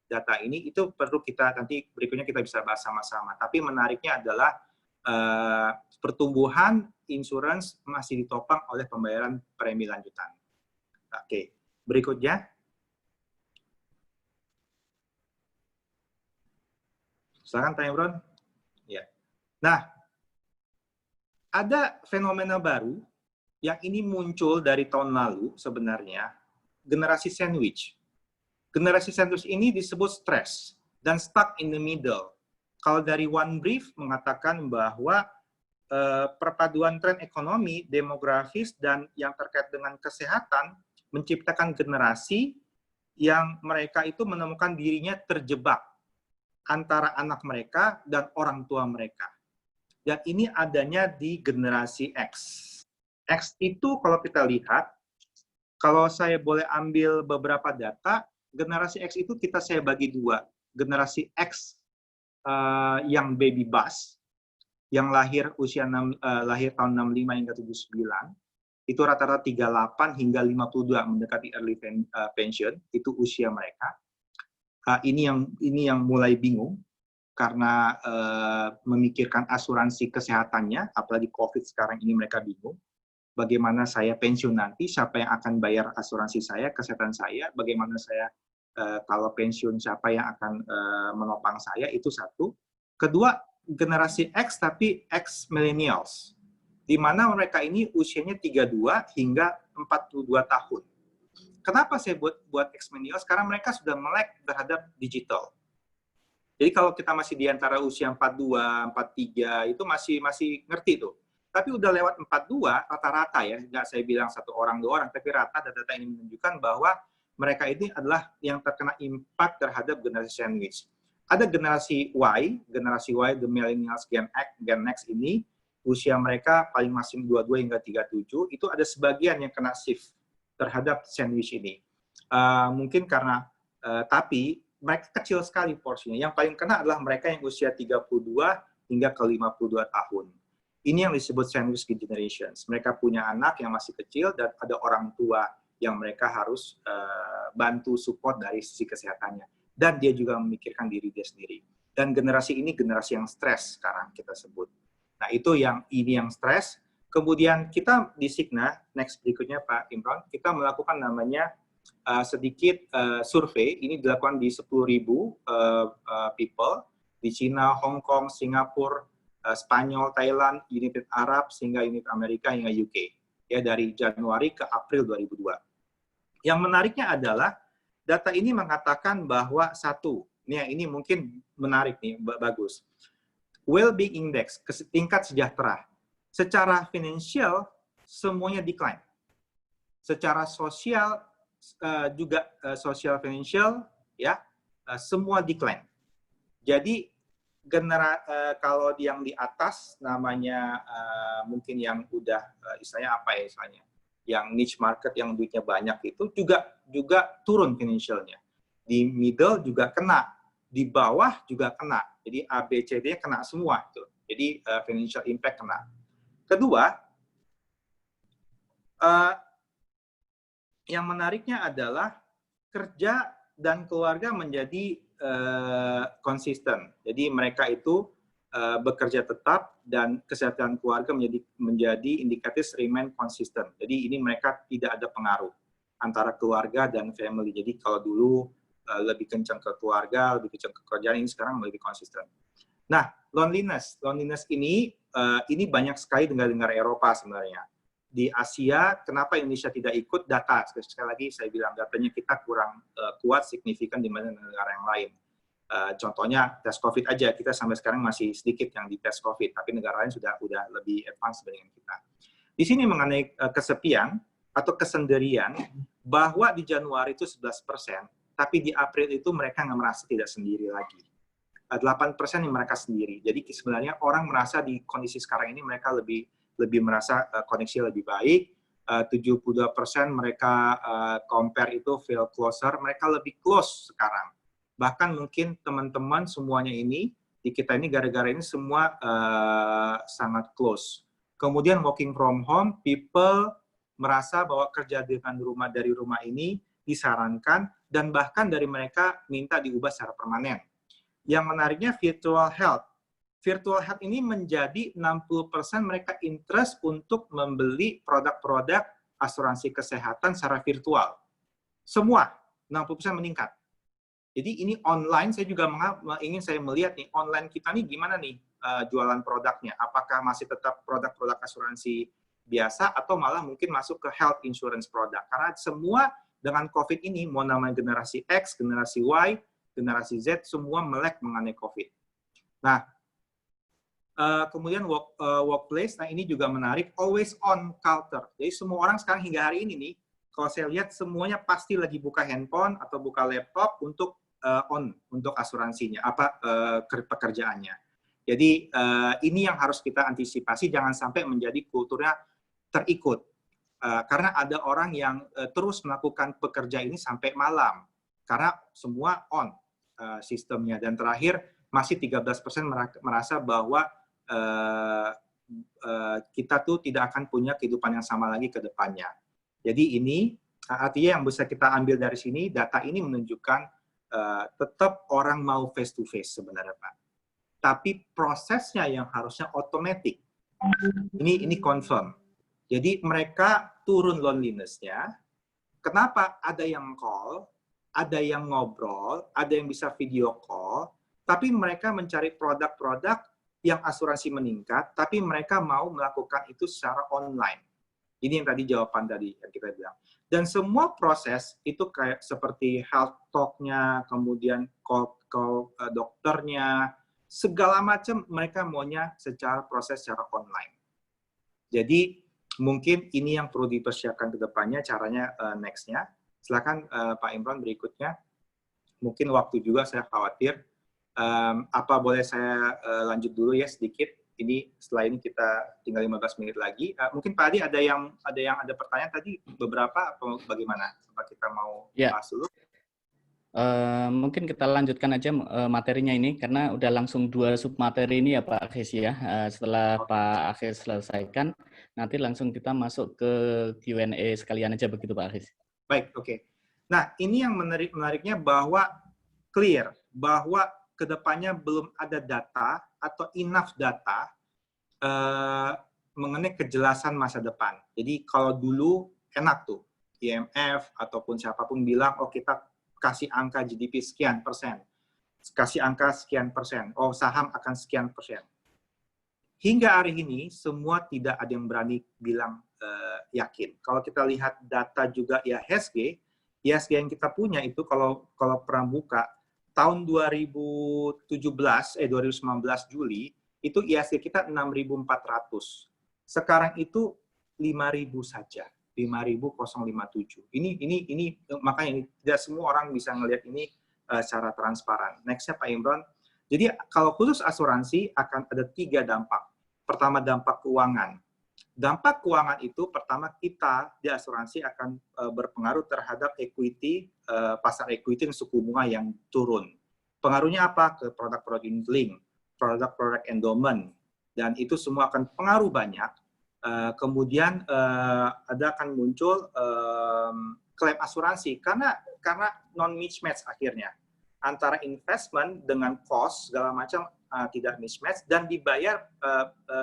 data ini, itu perlu kita nanti berikutnya kita bisa bahas sama-sama. Tapi menariknya adalah pertumbuhan insurance masih ditopang oleh pembayaran premi lanjutan. Oke, berikutnya. Silakan tanya, Bro. Ya. Nah, ada fenomena baru yang ini muncul dari tahun lalu sebenarnya, generasi sandwich. Generasi sandwich ini disebut stress dan stuck in the middle. Kalau dari One Brief mengatakan bahwa perpaduan tren ekonomi, demografis, dan yang terkait dengan kesehatan menciptakan generasi yang mereka itu menemukan dirinya terjebak antara anak mereka dan orang tua mereka. Dan ini adanya di generasi X. X itu kalau kita lihat, kalau saya boleh ambil beberapa data, generasi X itu saya bagi dua. Generasi X yang baby bust, yang lahir lahir tahun 65 hingga 79, itu rata-rata 38 hingga 52 mendekati early pension, itu usia mereka. Ini yang mulai bingung karena memikirkan asuransi kesehatannya, apalagi COVID sekarang ini mereka bingung. Bagaimana saya pensiun nanti, siapa yang akan bayar asuransi saya, kesehatan saya, bagaimana saya kalau pensiun, siapa yang akan menopang saya, itu satu. Kedua, generasi X tapi X millennials, di mana mereka ini usianya 32 hingga 42 tahun. Kenapa saya buat X millennials? Karena mereka sudah melek terhadap digital. Jadi kalau kita masih di antara usia 42, 43, itu masih ngerti tuh. Tapi udah lewat 42, rata-rata ya, nggak saya bilang satu orang, dua orang, tapi rata data ini menunjukkan bahwa mereka ini adalah yang terkena impact terhadap generasi sandwich. Ada generasi Y, the millennials, Gen X ini, usia mereka paling masing 22 hingga 37, itu ada sebagian yang kena shift terhadap sandwich ini. Mungkin karena, tapi mereka kecil sekali porsinya. Yang paling kena adalah mereka yang usia 32 hingga ke 52 tahun. Ini yang disebut sandwich generations. Mereka punya anak yang masih kecil dan ada orang tua yang mereka harus bantu support dari sisi kesehatannya. Dan dia juga memikirkan diri dia sendiri. Dan generasi ini generasi yang stres sekarang kita sebut. Nah, itu ini yang stres. Kemudian kita di Signa, next berikutnya Pak Imron, kita melakukan namanya sedikit survei, ini dilakukan di 10.000 people, di Cina, Hong Kong, Singapura, Spanyol, Thailand, United Arab, sehingga United Amerika, hingga UK. Ya, dari Januari ke April 2002. Yang menariknya adalah, data ini mengatakan bahwa ini mungkin menarik nih, bagus. Well-being Index, tingkat sejahtera. Secara finansial, semuanya decline. Secara sosial, juga sosial financial, ya, semua decline. Jadi, kalau yang di atas, namanya mungkin yang udah, istilahnya apa ya istilahnya, yang niche market, yang duitnya banyak itu, juga turun financialnya. Di middle juga kena, di bawah juga kena. Jadi, A, B, C, D kena semua. Tuh. Jadi, financial impact kena. Kedua, yang menariknya adalah kerja dan keluarga menjadi konsisten. Jadi mereka itu bekerja tetap dan kesehatan keluarga menjadi indikatif remain konsisten. Jadi ini mereka tidak ada pengaruh antara keluarga dan family. Jadi kalau dulu lebih kencang ke keluarga, lebih kencang ke kerjaan, ini sekarang lebih konsisten. Nah, loneliness ini banyak sekali negara-negara Eropa sebenarnya. Di Asia, kenapa Indonesia tidak ikut? Data, sekali lagi saya bilang, datanya kita kurang kuat, signifikan dibanding negara yang lain. Contohnya, tes COVID aja, kita sampai sekarang masih sedikit yang di tes COVID, tapi negara lain sudah lebih advance dibanding kita. Di sini mengenai kesepian atau kesendirian, bahwa di Januari itu 11%, tapi di April itu mereka nggak merasa tidak sendiri lagi. 8% yang mereka sendiri. Jadi sebenarnya orang merasa di kondisi sekarang ini mereka lebih merasa koneksi lebih baik. 72% mereka compare itu feel closer, mereka lebih close sekarang. Bahkan mungkin teman-teman semuanya ini, di kita ini gara-gara ini semua sangat close. Kemudian working from home, people merasa bahwa kerja dari rumah ini disarankan, dan bahkan dari mereka minta diubah secara permanen. Yang menariknya virtual health. Virtual health ini menjadi 60% mereka interest untuk membeli produk-produk asuransi kesehatan secara virtual. Semua, 60% meningkat. Jadi ini online, saya juga ingin saya melihat nih, online kita nih gimana nih jualan produknya. Apakah masih tetap produk-produk asuransi biasa, atau malah mungkin masuk ke health insurance product. Karena semua dengan COVID ini, mau namanya generasi X, generasi Y, generasi Z, semua melek mengenai COVID. Nah, kemudian workplace, nah ini juga menarik, always on culture. Jadi semua orang sekarang hingga hari ini nih, kalau saya lihat semuanya pasti lagi buka handphone atau buka laptop untuk untuk asuransinya, pekerjaannya. Jadi ini yang harus kita antisipasi, jangan sampai menjadi kulturnya terikut. Karena ada orang yang terus melakukan pekerja ini sampai malam, karena semua on sistemnya. Dan terakhir, masih 13% merasa bahwa kita tuh tidak akan punya kehidupan yang sama lagi ke depannya. Jadi ini artinya yang bisa kita ambil dari sini, data ini menunjukkan tetap orang mau face to face sebenarnya, Pak. Tapi prosesnya yang harusnya otomatis. Ini confirm. Jadi mereka turun loneliness-nya. Kenapa? Ada yang call, ada yang ngobrol, ada yang bisa video call, tapi mereka mencari produk-produk yang asuransi meningkat, tapi mereka mau melakukan itu secara online. Ini yang tadi jawaban tadi yang kita bilang. Dan semua proses itu kayak seperti health talk-nya, kemudian call dokternya, segala macam mereka maunya proses secara online. Jadi mungkin ini yang perlu dipersiapkan ke depannya, caranya next-nya. Silakan Pak Imran berikutnya. Mungkin waktu juga saya khawatir. Apa boleh saya lanjut dulu ya sedikit? Ini setelah ini kita tinggal 15 menit lagi. Mungkin Pak Adi ada pertanyaan tadi beberapa atau bagaimana? Apa kita mau bahas dulu? Mungkin kita lanjutkan aja materinya ini karena udah langsung 2 submateri ini ya Pak Akhis ya. Setelah Pak Akhis selesaikan, nanti langsung kita masuk ke Q&A sekalian aja begitu Pak Akhis. Baik, oke. Nah, ini yang menariknya bahwa clear bahwa kedepannya belum ada data atau enough data mengenai kejelasan masa depan. Jadi kalau dulu enak tuh, IMF ataupun siapapun bilang, oh kita kasih angka GDP sekian persen, kasih angka sekian persen, oh saham akan sekian persen. Hingga hari ini semua tidak ada yang berani bilang yakin. Kalau kita lihat data juga IHSG yang kita punya itu kalau pernah buka tahun 2019 Juli itu IHSG kita 6.400. Sekarang itu 5.000 saja, 5.057. Ini makanya tidak semua orang bisa ngelihat ini secara transparan. Next-nya Pak Imran. Jadi kalau khusus asuransi akan ada 3 dampak. Pertama dampak keuangan. Dampak keuangan itu pertama kita di asuransi akan berpengaruh terhadap equity, pasar equity dan suku bunga yang turun. Pengaruhnya apa? Ke produk-produk unit link, produk-produk endowment, dan itu semua akan pengaruh banyak. Kemudian akan muncul klaim asuransi karena non mismatch akhirnya antara investment dengan cost segala macam tidak mismatch dan dibayar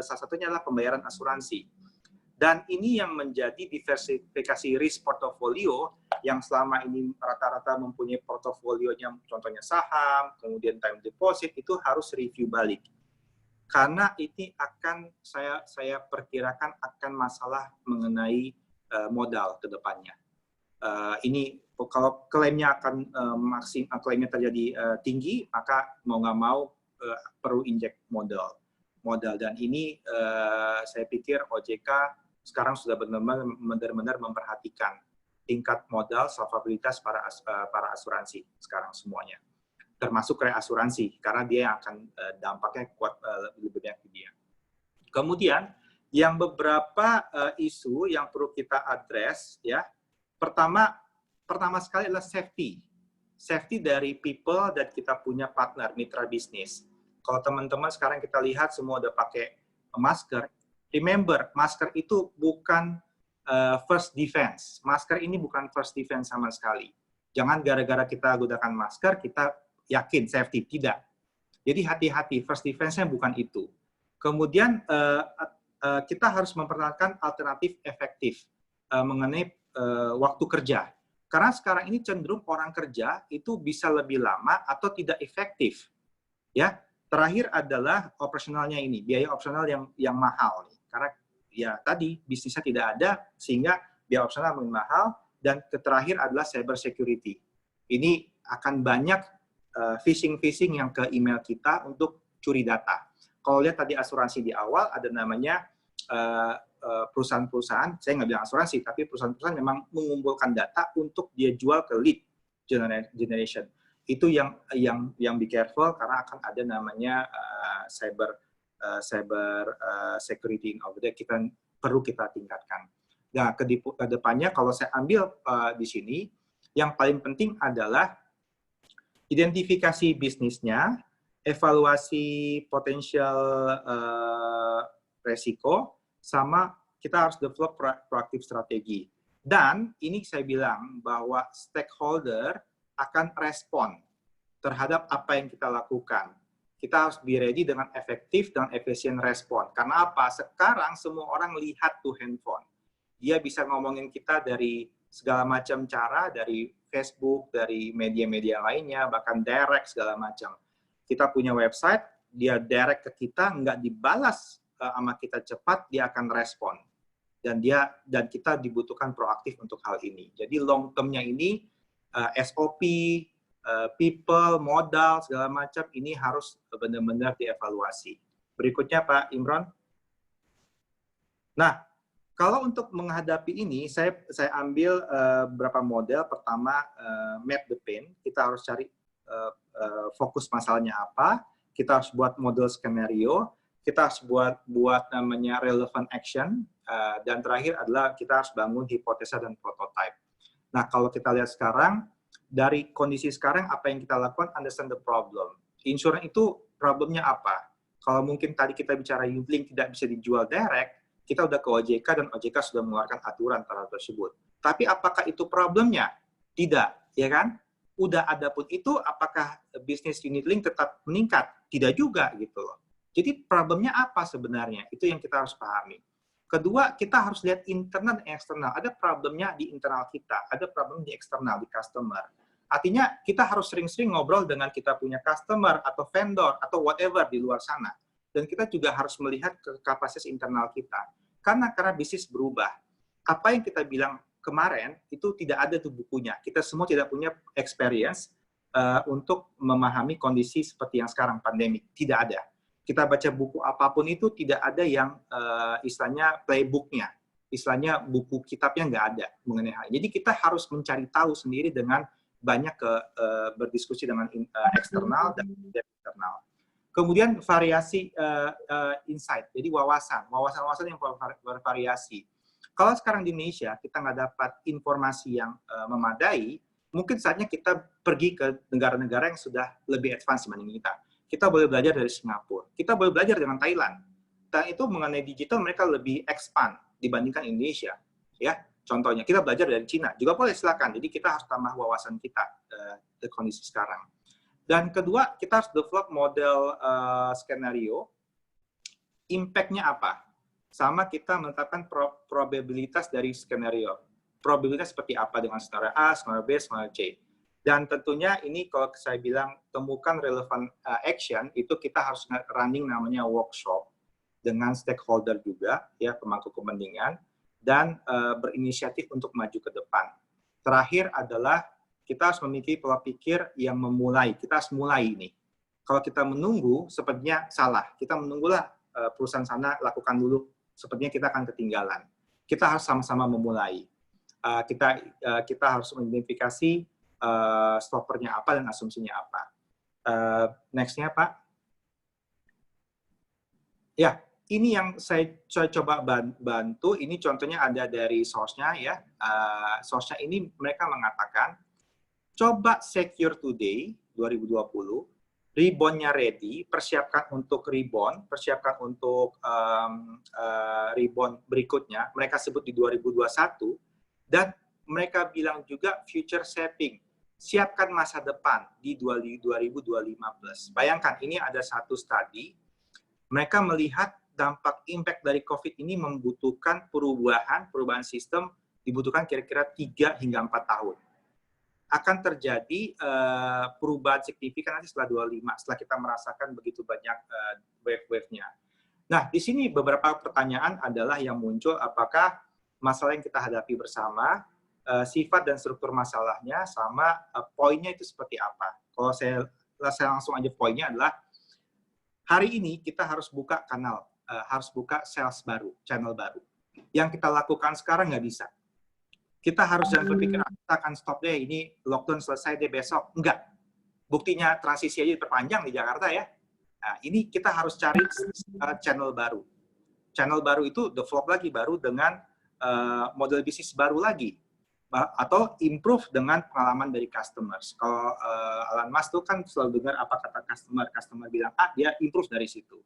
salah satunya adalah pembayaran asuransi. Dan ini yang menjadi diversifikasi risk portofolio yang selama ini rata-rata mempunyai portofolionya contohnya saham, kemudian time deposit itu harus review balik. Karena ini akan saya perkirakan akan masalah mengenai modal ke depannya. Ini kalau klaimnya akan klaimnya terjadi tinggi, maka mau nggak mau perlu injek modal. Dan ini saya pikir OJK sekarang sudah benar-benar memperhatikan tingkat modal solvabilitas para asuransi sekarang semuanya, termasuk reasuransi karena dia yang akan dampaknya kuat lebih banyak di dia. Kemudian yang beberapa isu yang perlu kita address ya, pertama sekali adalah safety dari people dan kita punya partner mitra bisnis. Kalau teman-teman sekarang kita lihat semua udah pakai masker, remember masker itu bukan first defense. Masker ini bukan first defense sama sekali. Jangan gara-gara kita gunakan masker kita yakin safety, tidak. Jadi hati-hati, first defense-nya bukan itu. Kemudian kita harus mempertahankan alternatif efektif mengenai waktu kerja. Karena sekarang ini cenderung orang kerja itu bisa lebih lama atau tidak efektif. Ya, terakhir adalah operasionalnya ini, biaya operasional yang mahal nih. Karena ya tadi bisnisnya tidak ada sehingga biaya operasional lebih mahal, dan terakhir adalah cyber security. Ini akan banyak phishing yang ke email kita untuk curi data. Kalau lihat tadi asuransi di awal ada namanya perusahaan-perusahaan, saya nggak bilang asuransi, tapi perusahaan-perusahaan memang mengumpulkan data untuk dia jual ke lead generation. Itu yang be careful karena akan ada namanya cyber security over there, perlu kita tingkatkan. Nah, ke depannya kalau saya ambil di sini, yang paling penting adalah identifikasi bisnisnya, evaluasi potensial resiko, sama kita harus develop proaktif strategi. Dan ini saya bilang bahwa stakeholder akan respon terhadap apa yang kita lakukan. Kita harus be ready dengan efektif dan efisien respon. Karena apa? Sekarang semua orang lihat tuh handphone. Dia bisa ngomongin kita dari segala macam cara, dari Facebook, dari media-media lainnya, bahkan direct segala macam. Kita punya website, dia direct ke kita, nggak dibalas sama kita cepat, dia akan respon. Dan kita dibutuhkan proaktif untuk hal ini. Jadi long term-nya ini SOP, people, modal, segala macam ini harus benar-benar dievaluasi. Berikutnya Pak Imron. Nah, kalau untuk menghadapi ini, saya ambil beberapa model. Pertama, map the pain. Kita harus cari fokus masalahnya apa. Kita harus buat model skenario. Kita harus buat namanya relevant action, dan terakhir adalah kita harus bangun hipotesa dan prototype. Nah, kalau kita lihat sekarang, dari kondisi sekarang, apa yang kita lakukan, understand the problem. Insurance itu problemnya apa? Kalau mungkin tadi kita bicara unit-linked tidak bisa dijual direct, kita udah ke OJK dan OJK sudah mengeluarkan aturan terhadap tersebut. Tapi apakah itu problemnya? Tidak, ya kan? Udah ada pun itu, apakah bisnis unit-linked tetap meningkat? Tidak juga, gitu loh. Jadi problemnya apa sebenarnya? Itu yang kita harus pahami. Kedua, kita harus lihat internal dan eksternal. Ada problemnya di internal kita, ada problem di eksternal, di customer. Artinya kita harus sering-sering ngobrol dengan kita punya customer atau vendor atau whatever di luar sana. Dan kita juga harus melihat ke kapasitas internal kita. Karena bisnis berubah. Apa yang kita bilang kemarin itu tidak ada tuh bukunya. Kita semua tidak punya experience untuk memahami kondisi seperti yang sekarang pandemi. Tidak ada. Kita baca buku apapun itu tidak ada yang istilahnya playbooknya, istilahnya buku kitabnya nggak ada mengenai hal. Jadi kita harus mencari tahu sendiri dengan banyak berdiskusi dengan eksternal dan internal. Kemudian variasi insight, jadi wawasan yang bervariasi. Kalau sekarang di Indonesia kita nggak dapat informasi yang memadai, mungkin saatnya kita pergi ke negara-negara yang sudah lebih advance dibanding kita. Kita boleh belajar dari Singapura, kita boleh belajar dengan Thailand. Dan itu mengenai digital mereka lebih expand dibandingkan Indonesia. Ya, contohnya kita belajar dari Cina, juga boleh silakan. Jadi kita harus tambah wawasan kita di kondisi sekarang. Dan kedua, kita harus develop model skenario. Impact-nya apa? Sama kita menetapkan probabilitas dari skenario. Probabilitas seperti apa dengan skenario A, skenario B, skenario C. Dan tentunya ini kalau saya bilang temukan relevant action, itu kita harus running namanya workshop dengan stakeholder juga, ya pemangku kepentingan, dan berinisiatif untuk maju ke depan. Terakhir adalah kita harus memiliki pola pikir yang memulai. Kita harus mulai ini. Kalau kita menunggu, sepertinya salah. Kita menunggulah perusahaan sana lakukan dulu, sepertinya kita akan ketinggalan. kita harus sama-sama memulai. Kita harus mengidentifikasi stoppernya apa dan asumsinya apa. Next-nya, Pak. Ya, ini yang saya coba bantu. Ini contohnya ada dari source-nya ya. Source-nya ini mereka mengatakan, coba secure today 2020, rebound-nya ready, persiapkan untuk rebound, persiapkan untuk rebound berikutnya. Mereka sebut di 2021, dan mereka bilang juga future shaping, siapkan masa depan di 2015. Bayangkan, ini ada satu studi, mereka melihat dampak impact dari COVID ini membutuhkan perubahan sistem, dibutuhkan kira-kira 3 hingga 4 tahun. Akan terjadi perubahan signifikan nanti setelah 25, setelah kita merasakan begitu banyak wave-wave-nya. Nah, di sini beberapa pertanyaan adalah yang muncul, apakah masalah yang kita hadapi bersama, sifat dan struktur masalahnya, sama poinnya itu seperti apa. Kalau saya langsung aja poinnya adalah, hari ini kita harus buka kanal, harus buka sales baru, channel baru. Yang kita lakukan sekarang nggak bisa. Kita harus jangan berpikir, kita akan stop deh, ini lockdown selesai deh besok. Enggak. Buktinya transisi aja diperpanjang di Jakarta ya. Nah, ini kita harus cari channel baru. Channel baru itu develop lagi baru dengan model bisnis baru lagi. Atau improve dengan pengalaman dari customers. Kalau Alan Mas tuh kan selalu dengar apa kata customer bilang dia improve dari situ.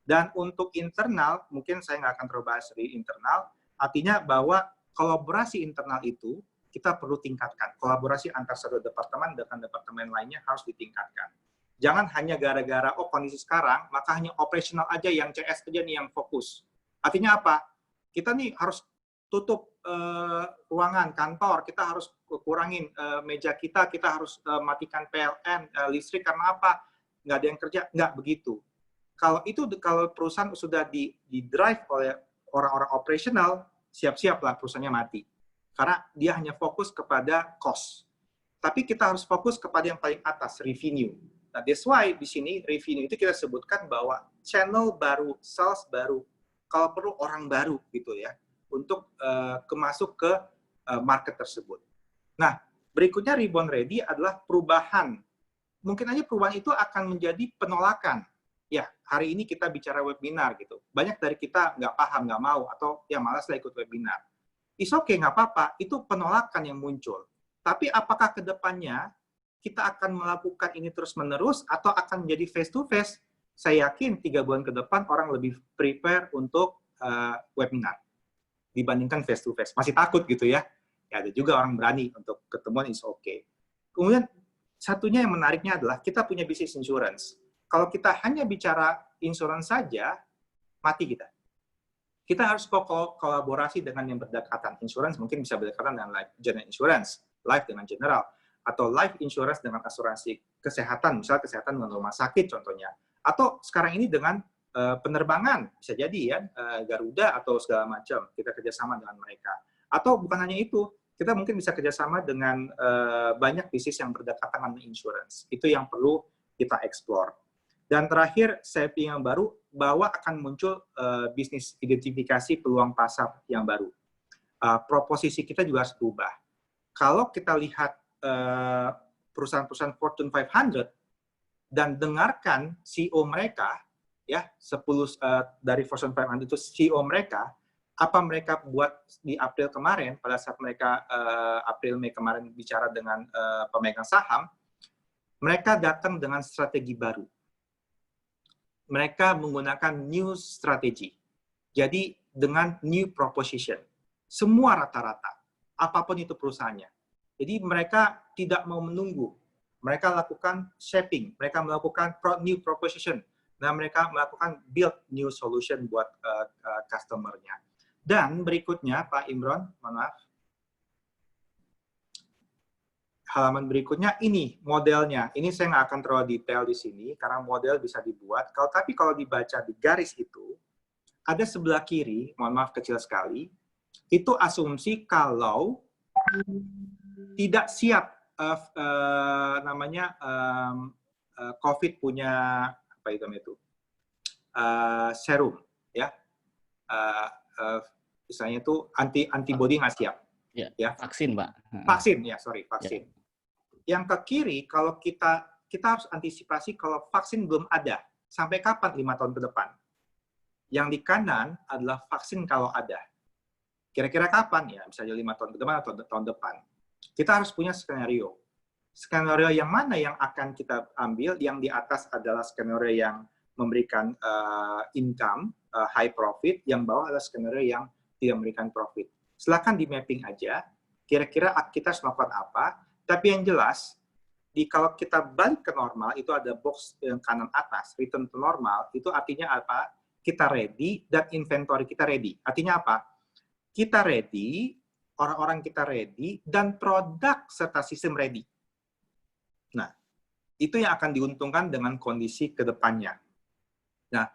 Dan untuk internal, mungkin saya nggak akan terlalu bahas di internal, artinya bahwa kolaborasi internal itu kita perlu tingkatkan. Kolaborasi antar satu departemen dengan departemen lainnya harus ditingkatkan. Jangan hanya gara-gara, kondisi sekarang, maka hanya operasional aja yang CS aja nih yang fokus. Artinya apa? Kita nih harus tutup ruangan kantor, kita harus kurangin meja kita harus matikan PLN, listrik karena apa? Nggak ada yang kerja, nggak begitu. Kalau perusahaan sudah di-drive oleh orang-orang operasional, siap-siaplah perusahaannya mati. Karena dia hanya fokus kepada cost. Tapi kita harus fokus kepada yang paling atas, revenue. Nah, that's why di sini revenue itu kita sebutkan bahwa channel baru, sales baru, kalau perlu orang baru gitu ya, untuk masuk ke market tersebut. Nah, berikutnya rebound ready adalah perubahan. Mungkin aja perubahan itu akan menjadi penolakan. Ya, hari ini kita bicara webinar gitu. Banyak dari kita nggak paham, nggak mau, atau ya malas lah ikut webinar. It's okay, nggak apa-apa. Itu penolakan yang muncul. Tapi apakah ke depannya kita akan melakukan ini terus-menerus atau akan menjadi face-to-face? Saya yakin 3 bulan ke depan orang lebih prepare untuk webinar dibandingkan face-to-face. Masih takut gitu ya. Ya ada juga orang berani untuk ketemuan, is okay. Kemudian satunya yang menariknya adalah kita punya bisnis insurance. Kalau kita hanya bicara insurance saja, mati kita. Kita harus kolaborasi dengan yang berdekatan. Insurance mungkin bisa berdekatan dengan life general insurance, life dengan general, atau life insurance dengan asuransi kesehatan, misalnya kesehatan dengan rumah sakit contohnya. Atau sekarang ini dengan penerbangan, bisa jadi ya, Garuda atau segala macam, kita kerjasama dengan mereka. Atau bukan hanya itu, kita mungkin bisa kerjasama dengan banyak bisnis yang berdekatan dengan insurance. Itu yang perlu kita explore. Dan terakhir, shaping yang baru, bahwa akan muncul bisnis identifikasi peluang pasar yang baru. Proposisi kita juga harus berubah. Kalau kita lihat perusahaan-perusahaan Fortune 500 dan dengarkan CEO mereka, ya 10 dari Fortune 500 itu CEO mereka, apa mereka buat di April kemarin, pada saat mereka April-Mei kemarin bicara dengan pemegang saham, mereka datang dengan strategi baru. Mereka menggunakan new strategy. Jadi dengan new proposition. Semua rata-rata. Apapun itu perusahaannya. Jadi mereka tidak mau menunggu. Mereka lakukan shaping. Mereka melakukan new proposition. Dan mereka melakukan build new solution buat customer-nya. Dan berikutnya, Pak Imron, mohon maaf. Halaman berikutnya ini modelnya. Ini saya nggak akan terlalu detail di sini karena model bisa dibuat. Tapi kalau dibaca di garis itu ada sebelah kiri, mohon maaf kecil sekali, itu asumsi kalau tidak siap COVID punya apa itu serum, ya misalnya itu antibody nggak siap. Ya, vaksin, Pak. Vaksin, ya, sorry, vaksin. Yang ke kiri, kalau kita harus antisipasi kalau vaksin belum ada. Sampai kapan 5 tahun ke depan? Yang di kanan adalah vaksin kalau ada. Kira-kira kapan? Ya, bisa jadi 5 tahun ke depan atau tahun depan. Kita harus punya skenario. Skenario yang mana yang akan kita ambil? Yang di atas adalah skenario yang memberikan income, high profit. Yang bawah adalah skenario yang tidak memberikan profit. Silakan di mapping aja, kira-kira kita harus melakukan apa, tapi yang jelas, kalau kita balik ke normal, itu ada box yang kanan atas, return to normal, itu artinya apa? Kita ready, dan inventory kita ready. Artinya apa? Kita ready, orang-orang kita ready, dan produk serta sistem ready. Nah, itu yang akan diuntungkan dengan kondisi ke depannya. Nah,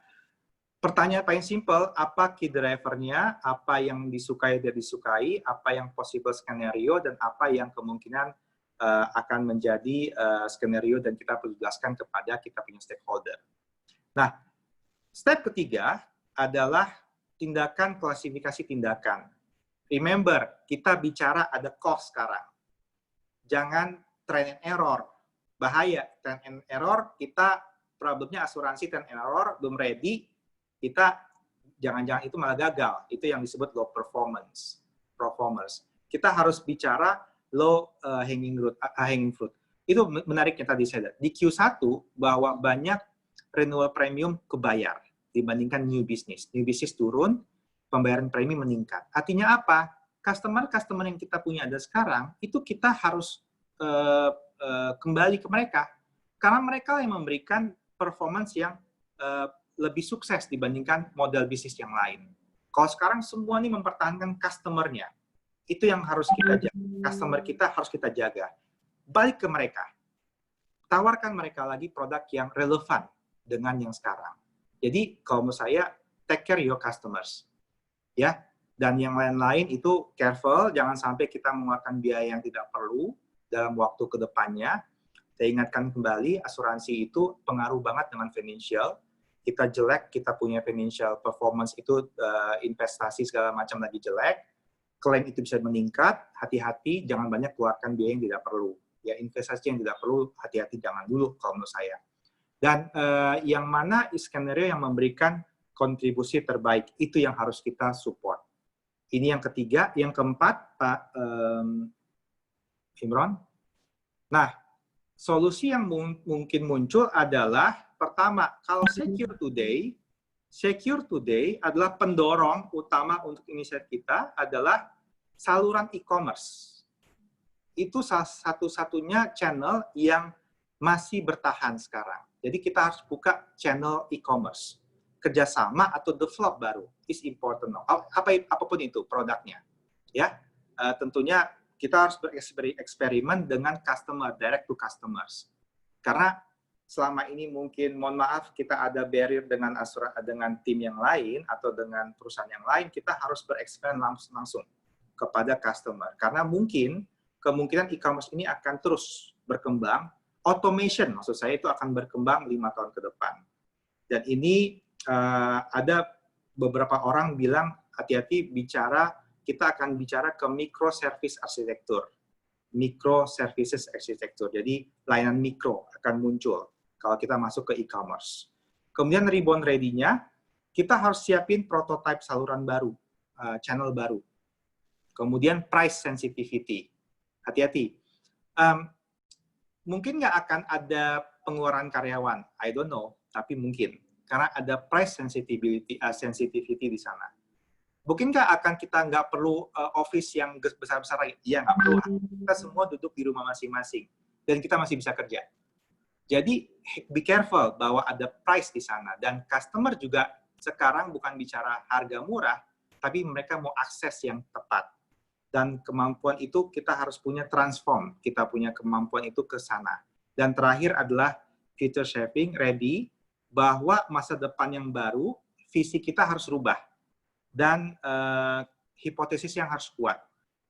pertanyaan paling simple, apa key driver-nya, apa yang disukai dan disukai, apa yang possible skenario, dan apa yang kemungkinan akan menjadi skenario dan kita perlu jelaskan kepada kita punya stakeholder. Nah, step ketiga adalah tindakan klasifikasi tindakan. Remember, kita bicara ada cost sekarang. Jangan trial and error. Bahaya, trial and error, kita problemnya asuransi trial and error, belum ready, kita jangan-jangan itu malah gagal. Itu yang disebut low performance. Kita harus bicara low hanging fruit. Itu menariknya tadi saya lihat. Di Q1 bahwa banyak renewal premium kebayar dibandingkan new business. New business turun, pembayaran premi meningkat. Artinya apa? Customer yang kita punya ada sekarang, itu kita harus kembali ke mereka. Karena mereka yang memberikan performance yang lebih sukses dibandingkan model bisnis yang lain. Kalau sekarang semua ini mempertahankan customer-nya, itu yang harus kita jaga. Customer kita harus kita jaga. Balik ke mereka. Tawarkan mereka lagi produk yang relevan dengan yang sekarang. Jadi, kalau menurut saya, take care your customers. Ya, dan yang lain-lain itu careful, jangan sampai kita mengeluarkan biaya yang tidak perlu dalam waktu ke depannya. Saya ingatkan kembali, asuransi itu pengaruh banget dengan financial. Kita jelek, kita punya financial performance itu investasi segala macam lagi jelek, klaim itu bisa meningkat, hati-hati, jangan banyak keluarkan biaya yang tidak perlu. Ya, investasi yang tidak perlu, hati-hati jangan dulu kalau menurut saya. Dan yang mana skenario yang memberikan kontribusi terbaik, itu yang harus kita support. Ini yang ketiga. Yang keempat, Pak Imron. Nah, solusi yang mungkin muncul adalah, pertama, kalau Secure Today adalah pendorong utama untuk inisiatif kita adalah saluran e-commerce. Itu satu-satunya channel yang masih bertahan sekarang. Jadi kita harus buka channel e-commerce. Kerjasama atau develop baru is important. Apapun itu produknya. Ya, tentunya kita harus bereksperimen dengan customer, direct to customers. Karena selama ini mungkin, mohon maaf, kita ada barrier dengan tim yang lain atau dengan perusahaan yang lain, kita harus bereksperimen langsung kepada customer. Karena kemungkinan e-commerce ini akan terus berkembang. Automation, maksud saya, itu akan berkembang 5 tahun ke depan. Dan ini ada beberapa orang bilang, hati-hati kita akan bicara ke microservice arsitektur. Microservices arsitektur. Jadi, layanan mikro akan muncul kalau kita masuk ke e-commerce. Kemudian rebound ready-nya, kita harus siapin prototype saluran baru, channel baru. Kemudian price sensitivity. Hati-hati. Mungkin nggak akan ada pengeluaran karyawan, I don't know, tapi mungkin. Karena ada price sensitivity di sana. Mungkinkah akan kita nggak perlu office yang besar-besar lagi? Iya, nggak perlu. Kita semua duduk di rumah masing-masing. Dan kita masih bisa kerja. Jadi, be careful bahwa ada price di sana. Dan customer juga sekarang bukan bicara harga murah, tapi mereka mau akses yang tepat. Dan kemampuan itu kita harus punya transform. Kita punya kemampuan itu ke sana. Dan terakhir adalah future shaping, ready, bahwa masa depan yang baru, visi kita harus rubah. Dan hipotesis yang harus kuat.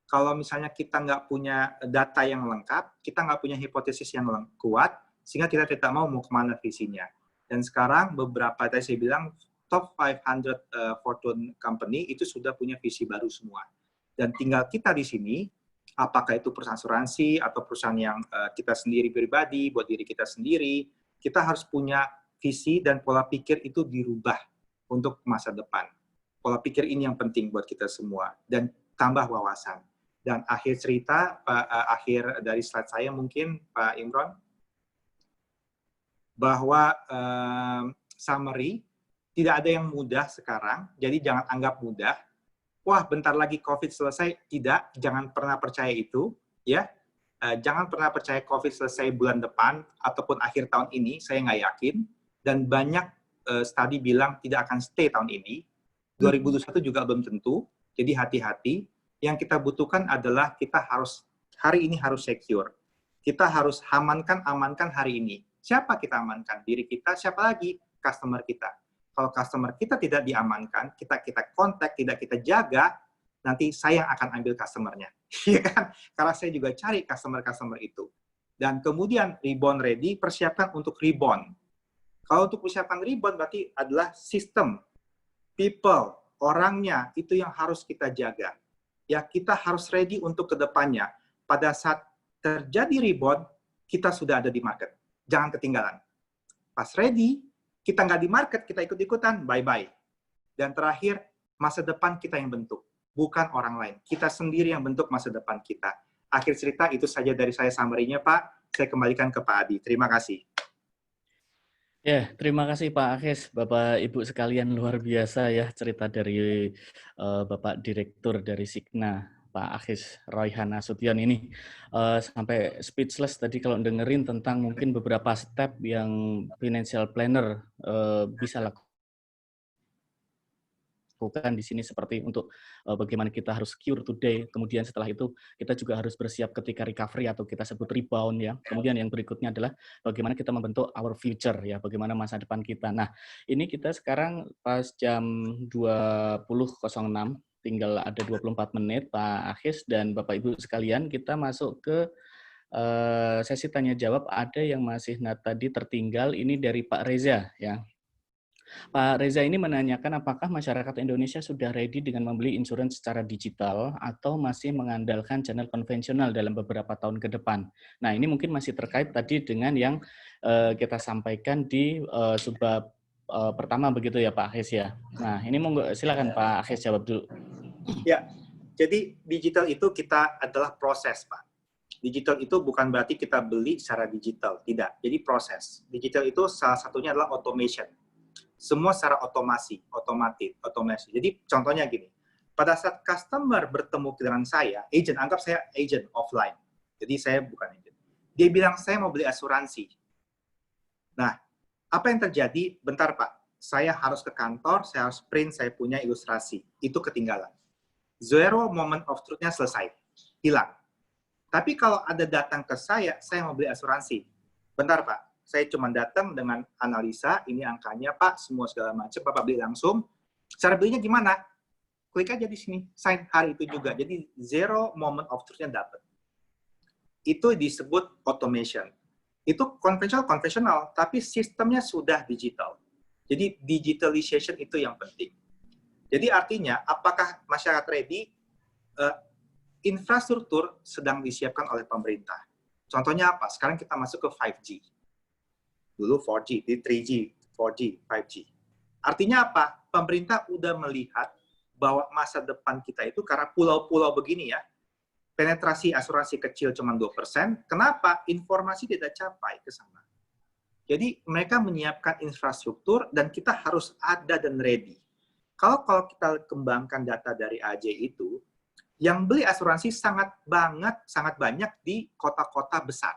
Kalau misalnya kita nggak punya data yang lengkap, kita nggak punya hipotesis yang kuat, sehingga kita tidak mau kemana visinya. Dan sekarang beberapa, tadi saya bilang, top 500 Fortune company itu sudah punya visi baru semua. Dan tinggal kita di sini, apakah itu perusahaan asuransi atau perusahaan yang kita sendiri pribadi, buat diri kita sendiri, kita harus punya visi dan pola pikir itu dirubah untuk masa depan. Pola pikir ini yang penting buat kita semua. Dan tambah wawasan. Dan akhir cerita, akhir dari slide saya mungkin, Pak Imron, bahwa summary, tidak ada yang mudah sekarang, jadi jangan anggap mudah. Wah, bentar lagi COVID selesai. Tidak, jangan pernah percaya itu. Ya, jangan pernah percaya COVID selesai bulan depan, ataupun akhir tahun ini, saya nggak yakin. Dan banyak studi bilang tidak akan stay tahun ini. 2021 juga belum tentu, jadi hati-hati. Yang kita butuhkan adalah kita harus, hari ini harus secure. Kita harus amankan hari ini. Siapa kita amankan? Diri kita, siapa lagi? Customer kita. Kalau customer kita tidak diamankan, kita kontak, tidak kita jaga, nanti saya yang akan ambil customer-nya. Iya kan? Karena saya juga cari customer-customer itu. Dan kemudian rebound ready, persiapkan untuk rebound. Kalau untuk persiapan rebound berarti adalah sistem, people, orangnya, itu yang harus kita jaga. Ya, kita harus ready untuk kedepannya. Pada saat terjadi rebound, kita sudah ada di market. Jangan ketinggalan. Pas ready, kita nggak di market, kita ikut-ikutan, bye-bye. Dan terakhir, masa depan kita yang bentuk, bukan orang lain. Kita sendiri yang bentuk masa depan kita. Akhir cerita, itu saja dari saya summary-nya, Pak. Saya kembalikan ke Pak Adi. Terima kasih. Ya, terima kasih Pak Akis, Bapak Ibu sekalian, luar biasa ya cerita dari Bapak Direktur dari Signa, Pak Akis Royhan Nasution ini. Sampai speechless tadi kalau dengerin tentang mungkin beberapa step yang financial planner bisa lakukan di sini, seperti untuk bagaimana kita harus secure today, kemudian setelah itu kita juga harus bersiap ketika recovery atau kita sebut rebound ya. Kemudian yang berikutnya adalah bagaimana kita membentuk our future ya, bagaimana masa depan kita. Nah, ini kita sekarang pas jam 20.06, tinggal ada 24 menit Pak Akis dan Bapak Ibu sekalian, kita masuk ke sesi tanya jawab. Ada yang masih tadi tertinggal, ini dari Pak Reza ya. Pak Reza ini menanyakan apakah masyarakat Indonesia sudah ready dengan membeli insurans secara digital atau masih mengandalkan channel konvensional dalam beberapa tahun ke depan. Nah, ini mungkin masih terkait tadi dengan yang kita sampaikan di subbab pertama begitu ya Pak Akis ya. Nah, ini monggo silakan Pak Akis jawab dulu. Ya, jadi digital itu kita adalah proses, Pak. Digital itu bukan berarti kita beli secara digital, tidak. Jadi proses. Digital itu salah satunya adalah automation. Semua secara otomasi. Jadi contohnya gini, pada saat customer bertemu dengan saya, agent, anggap saya agent offline. Jadi saya bukan agent. Dia bilang saya mau beli asuransi. Nah, apa yang terjadi? Bentar Pak, saya harus ke kantor, saya harus print, saya punya ilustrasi. Itu ketinggalan. Zero moment of truth-nya selesai. Hilang. Tapi kalau ada datang ke saya mau beli asuransi. Bentar Pak, saya cuma datang dengan analisa, ini angkanya Pak, semua segala macam, Bapak beli langsung. Cara belinya gimana? Klik aja di sini, sign hari itu juga. Jadi zero moment of truth-nya dapat. Itu disebut automation. Itu konvensional, tapi sistemnya sudah digital. Jadi digitalization itu yang penting. Jadi artinya, apakah masyarakat ready? Infrastruktur sedang disiapkan oleh pemerintah. Contohnya apa? Sekarang kita masuk ke 5G. Dulu 4G, di 3G, 4G, 5G. Artinya apa? Pemerintah udah melihat bahwa masa depan kita itu karena pulau-pulau begini ya, penetrasi asuransi kecil cuma 2%, kenapa? Informasi tidak capai ke sana. Jadi mereka menyiapkan infrastruktur dan kita harus ada dan ready. Kalau kita kembangkan data dari AJ itu, yang beli asuransi sangat banyak di kota-kota besar.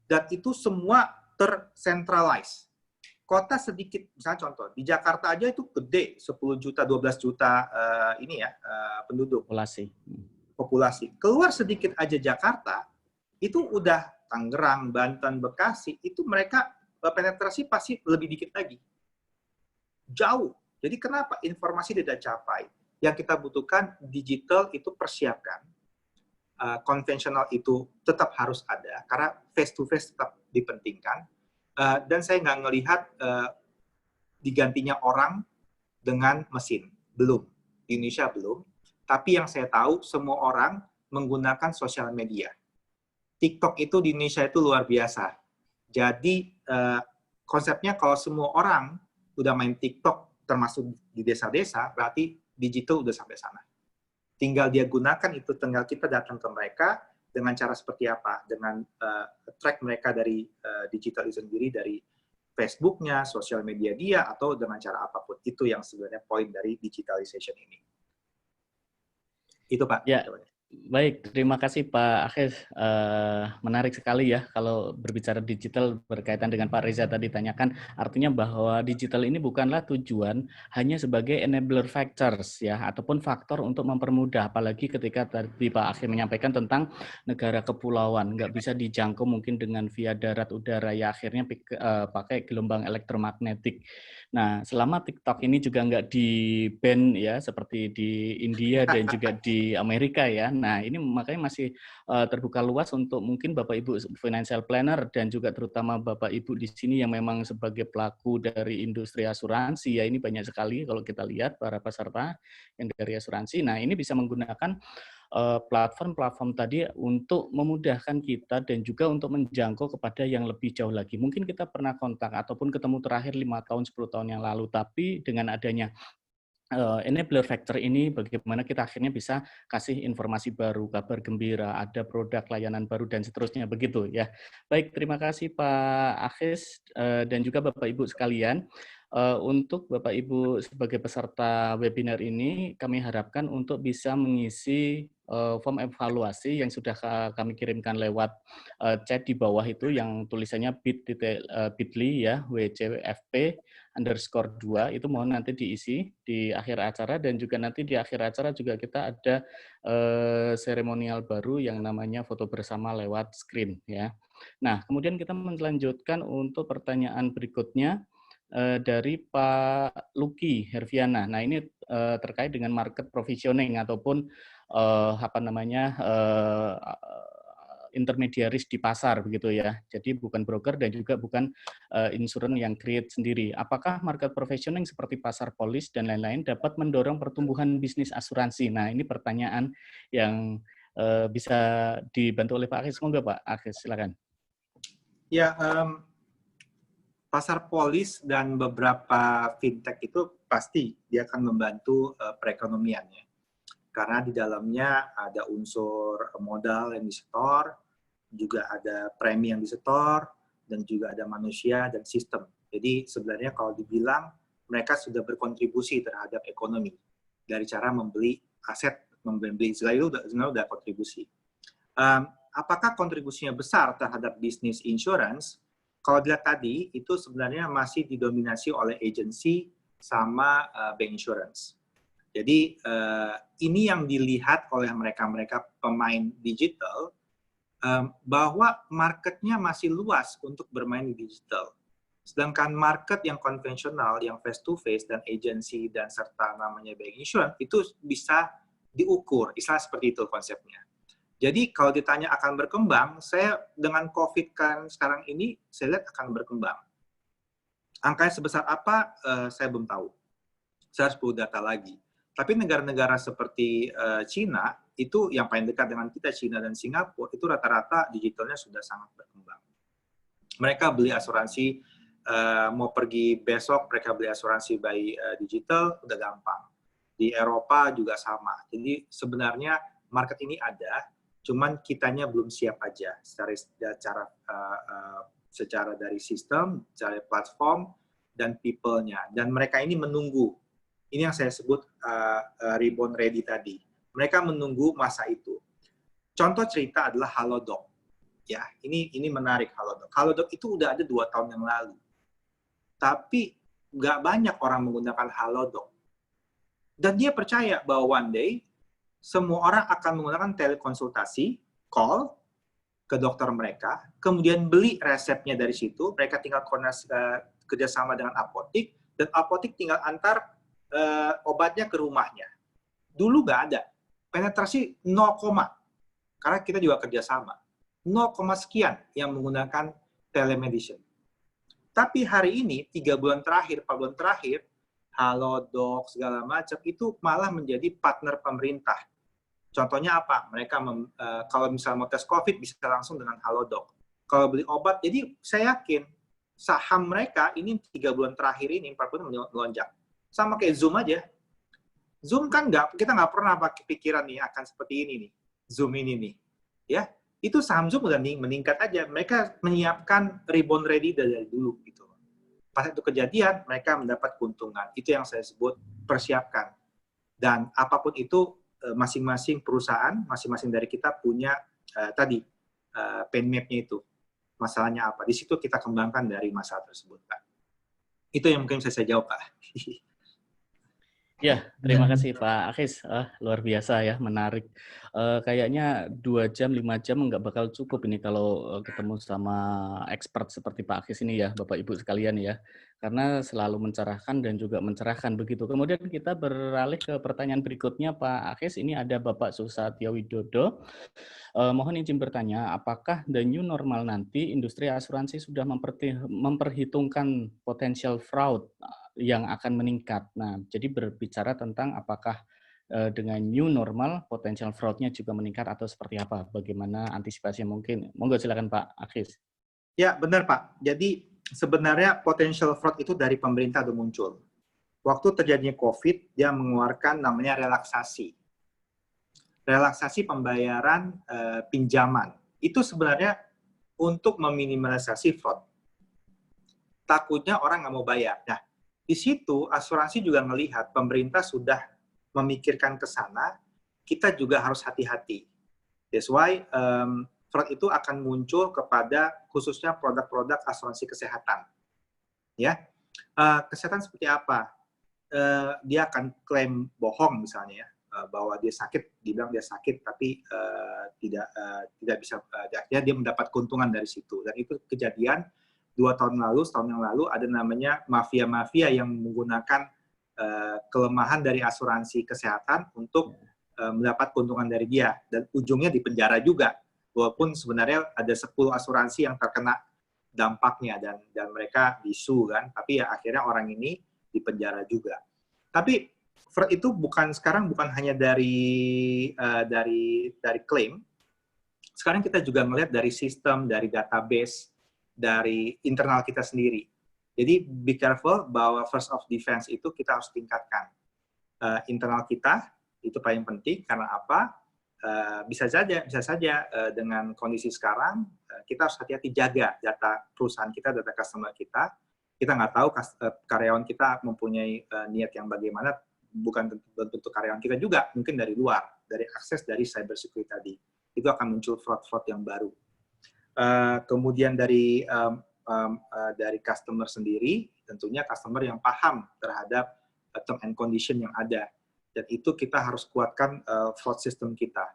Dan itu semua tercentralize. Kota sedikit, misalnya contoh, di Jakarta aja itu gede, 10 juta, 12 juta penduduk. Populasi. Keluar sedikit aja Jakarta, itu udah Tangerang, Banten, Bekasi, itu mereka penetrasi pasti lebih dikit lagi. Jauh. Jadi kenapa? Informasi tidak capai. Yang kita butuhkan, digital itu persiapkan. Konvensional itu tetap harus ada, karena face-to-face tetap dipentingkan. Dan saya nggak ngelihat digantinya orang dengan mesin. Belum. Di Indonesia belum. Tapi yang saya tahu, semua orang menggunakan sosial media. TikTok itu di Indonesia itu luar biasa. Jadi, konsepnya kalau semua orang udah main TikTok, termasuk di desa-desa, berarti digital udah sampai sana. Tinggal dia gunakan itu, tinggal kita datang ke mereka dengan cara seperti apa? Dengan track mereka dari digital itu sendiri, dari Facebook-nya, sosial media dia, atau dengan cara apapun. Itu yang sebenarnya poin dari digitalization ini. Itu, Pak. Ya, baik. Terima kasih Pak Akhis. Menarik sekali ya kalau berbicara digital berkaitan dengan Pak Reza tadi tanyakan. Artinya bahwa digital ini bukanlah tujuan, hanya sebagai enabler factors ya, ataupun faktor untuk mempermudah. Apalagi ketika tadi Pak Akhis menyampaikan tentang negara kepulauan, nggak bisa dijangkau mungkin dengan via darat udara ya, akhirnya pakai gelombang elektromagnetik. Nah, selama TikTok ini juga nggak di-ban ya, seperti di India dan juga di Amerika ya. Nah, ini makanya masih terbuka luas untuk mungkin Bapak Ibu financial planner dan juga terutama Bapak Ibu di sini yang memang sebagai pelaku dari industri asuransi ya, ini banyak sekali kalau kita lihat para peserta yang dari asuransi. Nah, ini bisa menggunakan platform-platform tadi untuk memudahkan kita dan juga untuk menjangkau kepada yang lebih jauh lagi. Mungkin kita pernah kontak ataupun ketemu terakhir 5 tahun, 10 tahun yang lalu, tapi dengan adanya enabler factor ini, bagaimana kita akhirnya bisa kasih informasi baru, kabar gembira, ada produk layanan baru, dan seterusnya, begitu ya. Baik, terima kasih Pak Akhis dan juga Bapak Ibu sekalian. Untuk Bapak Ibu sebagai peserta webinar ini, kami harapkan untuk bisa mengisi form evaluasi yang sudah kami kirimkan lewat chat di bawah itu, yang tulisannya bit.ly ya, WCFP_2, itu mohon nanti diisi di akhir acara, dan juga nanti di akhir acara juga kita ada seremonial baru yang namanya foto bersama lewat screen ya. Nah, kemudian kita melanjutkan untuk pertanyaan berikutnya dari Pak Luki Herviana. Nah, ini terkait dengan market provisioning ataupun intermediaris di pasar begitu ya. Jadi bukan broker dan juga bukan insurance yang create sendiri. Apakah market provisioning seperti pasar polis dan lain-lain dapat mendorong pertumbuhan bisnis asuransi? Nah, ini pertanyaan yang bisa dibantu oleh Pak Akhis. Semoga Pak Akhis, silakan. Ya, pasar polis dan beberapa fintech itu pasti dia akan membantu perekonomiannya. Karena di dalamnya ada unsur modal yang disetor, juga ada premi yang disetor, dan juga ada manusia dan sistem. Jadi sebenarnya kalau dibilang mereka sudah berkontribusi terhadap ekonomi dari cara membeli aset, membeli itu udah kontribusi. Apakah kontribusinya besar terhadap bisnis insurance? Kalau dilihat tadi, itu sebenarnya masih didominasi oleh agency sama bank insurance. Jadi, ini yang dilihat oleh mereka pemain digital, bahwa marketnya masih luas untuk bermain di digital. Sedangkan market yang konvensional, yang face-to-face, dan agency, dan serta namanya bank insurance, itu bisa diukur. Istilah seperti itu konsepnya. Jadi kalau ditanya akan berkembang, saya dengan COVID kan sekarang ini, saya lihat akan berkembang. Angkanya sebesar apa, saya belum tahu. Saya harus perlu data lagi. Tapi negara-negara seperti Cina, itu yang paling dekat dengan kita, Cina dan Singapura, itu rata-rata digitalnya sudah sangat berkembang. Mereka beli asuransi, mau pergi besok, mereka beli asuransi by digital, udah gampang. Di Eropa juga sama. Jadi sebenarnya market ini ada, cuman kitanya belum siap aja secara dari sistem, secara platform, dan people-nya. Dan mereka ini menunggu. Ini yang saya sebut reborn ready tadi. Mereka menunggu masa itu. Contoh cerita adalah Halodoc. Ya, ini menarik Halodoc. Halodoc itu udah ada 2 tahun yang lalu. Tapi nggak banyak orang menggunakan Halodoc. Dan dia percaya bahwa one day semua orang akan menggunakan telekonsultasi, call ke dokter mereka, kemudian beli resepnya dari situ, mereka tinggal kerjasama dengan apotik, dan apotik tinggal antar obatnya ke rumahnya. Dulu nggak ada. Penetrasi 0, karena kita juga kerjasama. 0, sekian yang menggunakan telemedicine. Tapi hari ini 3 bulan terakhir, 4 bulan terakhir, Halodoc segala macam itu malah menjadi partner pemerintah. Contohnya apa? Mereka kalau misalnya mau tes COVID bisa langsung dengan Halodoc. Kalau beli obat, jadi saya yakin saham mereka ini 3 bulan terakhir ini 4 bulan melonjak. Sama kayak Zoom aja. Zoom kan kita nggak pernah pakai pikiran nih akan seperti ini nih. Zoom ini nih. Ya, itu saham Zoom udah meningkat aja. Mereka menyiapkan rebound ready dari dulu gitu. Pas itu kejadian, mereka mendapat keuntungan. Itu yang saya sebut persiapkan. Dan apapun itu, masing-masing perusahaan, masing-masing dari kita punya pen map-nya itu. Masalahnya apa? Di situ kita kembangkan dari masalah tersebut, Pak. Itu yang mungkin saya jawab, Pak. Ya, terima kasih Pak Akis. Luar biasa ya, menarik. Kayaknya 2 jam, 5 jam nggak bakal cukup ini kalau ketemu sama expert seperti Pak Akis ini ya, Bapak Ibu sekalian ya. Karena selalu mencerahkan dan juga mencerahkan begitu. Kemudian kita beralih ke pertanyaan berikutnya Pak Akis. Ini ada Bapak Susatyo Widodo. Mohon izin bertanya, apakah the new normal nanti industri asuransi sudah memperhitungkan potensial fraud yang akan meningkat? Nah, jadi berbicara tentang apakah dengan new normal potensial fraud-nya juga meningkat atau seperti apa? Bagaimana antisipasinya mungkin? Monggo silakan Pak Akis. Ya, benar Pak. Jadi sebenarnya potential fraud itu dari pemerintah sudah muncul. Waktu terjadinya COVID, dia mengeluarkan namanya relaksasi. Relaksasi pembayaran pinjaman. Itu sebenarnya untuk meminimalisasi fraud. Takutnya orang nggak mau bayar. Nah, di situ asuransi juga melihat pemerintah sudah memikirkan ke sana, kita juga harus hati-hati. That's why fraud itu akan muncul kepada khususnya produk-produk asuransi kesehatan. Ya, kesehatan seperti apa? Dia akan klaim bohong misalnya ya, bahwa dia sakit, dibilang dia sakit, tapi tidak bisa, dia mendapat keuntungan dari situ. Dan itu kejadian 2 tahun lalu, setahun yang lalu, ada namanya mafia-mafia yang menggunakan kelemahan dari asuransi kesehatan untuk mendapat keuntungan dari dia. Dan ujungnya di penjara juga. Walaupun sebenarnya ada 10 asuransi yang terkena dampaknya dan mereka disu kan, tapi ya akhirnya orang ini di penjara juga. Tapi fraud itu sekarang bukan hanya dari klaim. Sekarang kita juga melihat dari sistem, dari database, dari internal kita sendiri. Jadi be careful bahwa first of defense itu kita harus tingkatkan. Internal kita itu paling penting karena apa? Bisa saja dengan kondisi sekarang kita harus hati-hati jaga data perusahaan kita, data customer kita. Kita nggak tahu karyawan kita mempunyai niat yang bagaimana, bukan tentu karyawan kita juga, mungkin dari luar, dari akses dari cyber security tadi. Itu akan muncul fraud-fraud yang baru. Kemudian dari customer sendiri, tentunya customer yang paham terhadap term and condition yang ada. Dan itu kita harus kuatkan fraud system kita.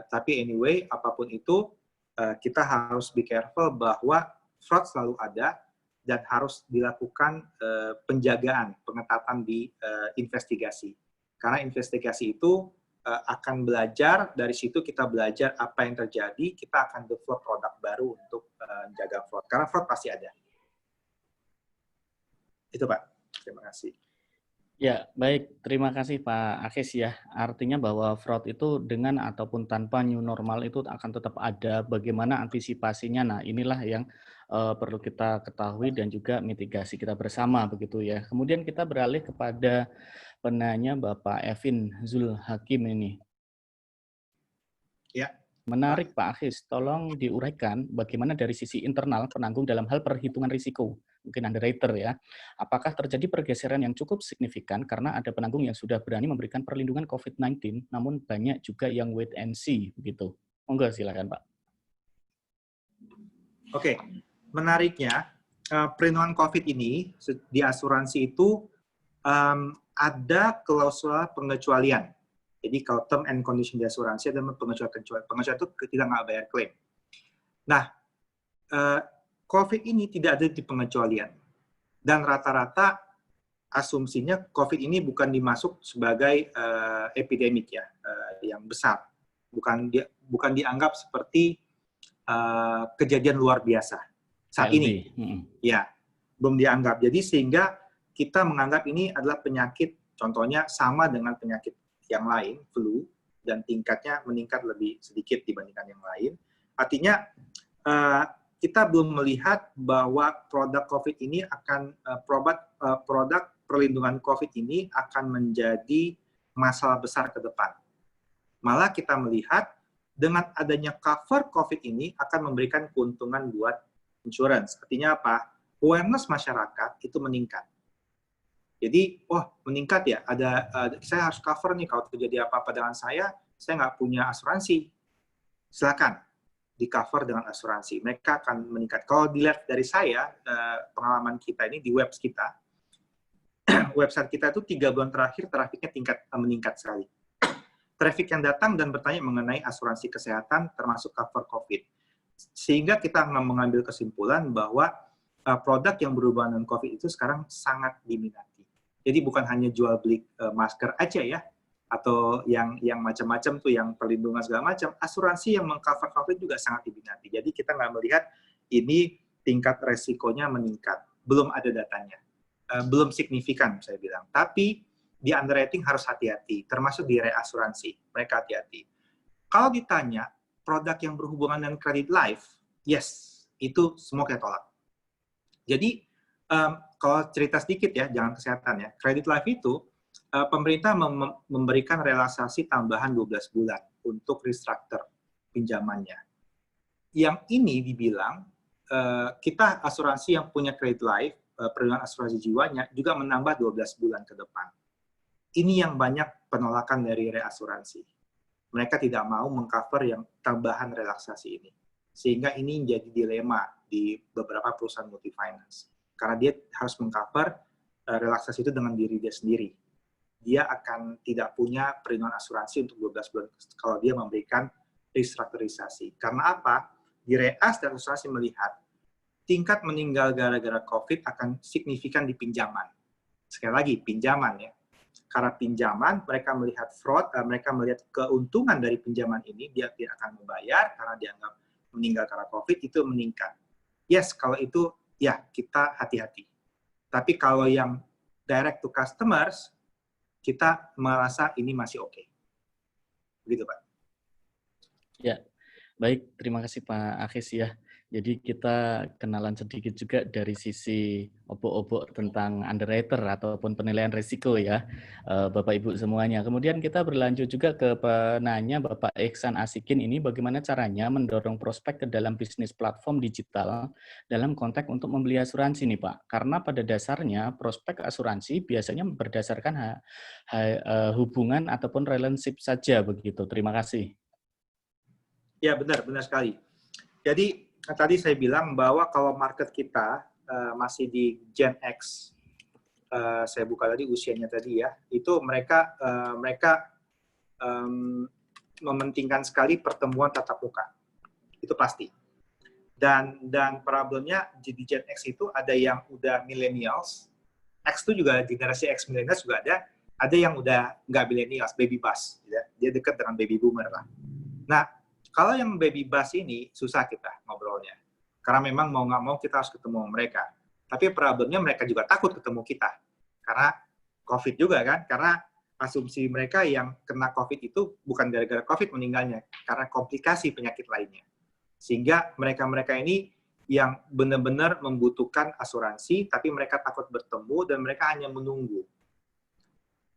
Tapi anyway, apapun itu, kita harus be careful bahwa fraud selalu ada dan harus dilakukan penjagaan, pengetatan di investigasi. Karena investigasi itu akan belajar, dari situ kita belajar apa yang terjadi, kita akan develop produk baru untuk menjaga fraud. Karena fraud pasti ada. Itu Pak, terima kasih. Ya, baik. Terima kasih Pak Akis ya. Artinya bahwa fraud itu dengan ataupun tanpa new normal itu akan tetap ada. Bagaimana antisipasinya? Nah, inilah yang perlu kita ketahui dan juga mitigasi kita bersama begitu ya. Kemudian kita beralih kepada penanya Bapak Evin Zul Hakim ini. Ya. Menarik Pak Akis, tolong diuraikan bagaimana dari sisi internal penanggung dalam hal perhitungan risiko, mungkin underwriter ya. Apakah terjadi pergeseran yang cukup signifikan karena ada penanggung yang sudah berani memberikan perlindungan COVID-19, namun banyak juga yang wait and see begitu. Monggo silakan Pak. Oke, menariknya perlindungan COVID ini di asuransi itu ada klausul pengecualian. Jadi kalau term and condition di asuransi ada pengecualian itu tidak nggak bayar klaim. Nah, COVID ini tidak ada di pengecualian. Dan rata-rata asumsinya COVID ini bukan dimasuk sebagai epidemik ya, yang besar. Bukan dianggap seperti kejadian luar biasa. Saat ini. Ya, belum dianggap. Jadi sehingga kita menganggap ini adalah penyakit, contohnya sama dengan penyakit yang lain, flu, dan tingkatnya meningkat lebih sedikit dibandingkan yang lain. Artinya kita belum melihat bahwa produk COVID ini akan produk perlindungan COVID ini akan menjadi masalah besar ke depan. Malah kita melihat dengan adanya cover COVID ini akan memberikan keuntungan buat insurance. Artinya apa? Awareness masyarakat itu meningkat. Jadi, meningkat ya, saya harus cover nih kalau terjadi apa-apa dengan saya nggak punya asuransi. Silakan di-cover dengan asuransi. Mereka akan meningkat. Kalau dilihat dari saya, pengalaman kita ini di website kita itu 3 bulan terakhir, trafficnya meningkat sekali. Traffic yang datang dan bertanya mengenai asuransi kesehatan termasuk cover COVID. Sehingga kita mengambil kesimpulan bahwa produk yang berhubungan dengan COVID itu sekarang sangat diminati. Jadi bukan hanya jual beli masker aja ya, atau yang macam-macam tuh, yang perlindungan segala macam, asuransi yang mengcover COVID juga sangat diminati. Jadi kita nggak melihat ini tingkat resikonya meningkat. Belum ada datanya. Belum signifikan, saya bilang. Tapi di underwriting harus hati-hati, termasuk di reasuransi. Mereka hati-hati. Kalau ditanya, produk yang berhubungan dengan credit life, yes, itu semua kita tolak. Jadi, kalau cerita sedikit ya, jangan kesehatan ya. Credit life itu, pemerintah memberikan relaksasi tambahan 12 bulan untuk restructure pinjamannya. Yang ini dibilang, kita asuransi yang punya credit life, perlindungan asuransi jiwanya, juga menambah 12 bulan ke depan. Ini yang banyak penolakan dari reasuransi. Mereka tidak mau mengcover yang tambahan relaksasi ini. Sehingga ini menjadi dilema di beberapa perusahaan multi-finance. Karena dia harus mengcover relaksasi itu dengan diri dia sendiri. Dia akan tidak punya perlindungan asuransi untuk 12 bulan kalau dia memberikan restrukturisasi. Karena apa? Di reas dan asuransi melihat tingkat meninggal gara-gara COVID akan signifikan di pinjaman. Sekali lagi, pinjaman ya. Karena pinjaman, mereka melihat fraud, mereka melihat keuntungan dari pinjaman ini, dia tidak akan membayar karena dianggap meninggal karena COVID, itu meningkat. Yes, kalau itu, ya kita hati-hati. Tapi kalau yang direct to customers, kita merasa ini masih oke. Begitu, Pak. Ya, baik. Terima kasih Pak Akhis ya. Jadi kita kenalan sedikit juga dari sisi obok-obok tentang underwriter ataupun penilaian risiko ya, Bapak Ibu semuanya. Kemudian kita berlanjut juga ke penanya Bapak Iksan Asikin ini, bagaimana caranya mendorong prospek ke dalam bisnis platform digital dalam konteks untuk membeli asuransi nih Pak. Karena pada dasarnya prospek asuransi biasanya berdasarkan hubungan ataupun relationship saja begitu. Terima kasih. Ya, benar sekali. Jadi tadi saya bilang bahwa kalau market kita masih di Gen X, saya buka tadi usianya tadi ya, itu mereka mementingkan sekali pertemuan tatap muka, itu pasti. Dan problemnya di Gen X itu ada yang udah millennials, X itu juga generasi X millennials juga ada yang udah nggak millennials, baby bus, ya. Dia dekat dengan baby boomer lah. Nah, kalau yang baby bus ini, susah kita ngobrolnya. Karena memang mau nggak mau kita harus ketemu mereka. Tapi problemnya mereka juga takut ketemu kita. Karena COVID juga kan. Karena asumsi mereka yang kena COVID itu bukan gara-gara COVID meninggalnya. Karena komplikasi penyakit lainnya. Sehingga mereka-mereka ini yang benar-benar membutuhkan asuransi, tapi mereka takut bertemu dan mereka hanya menunggu.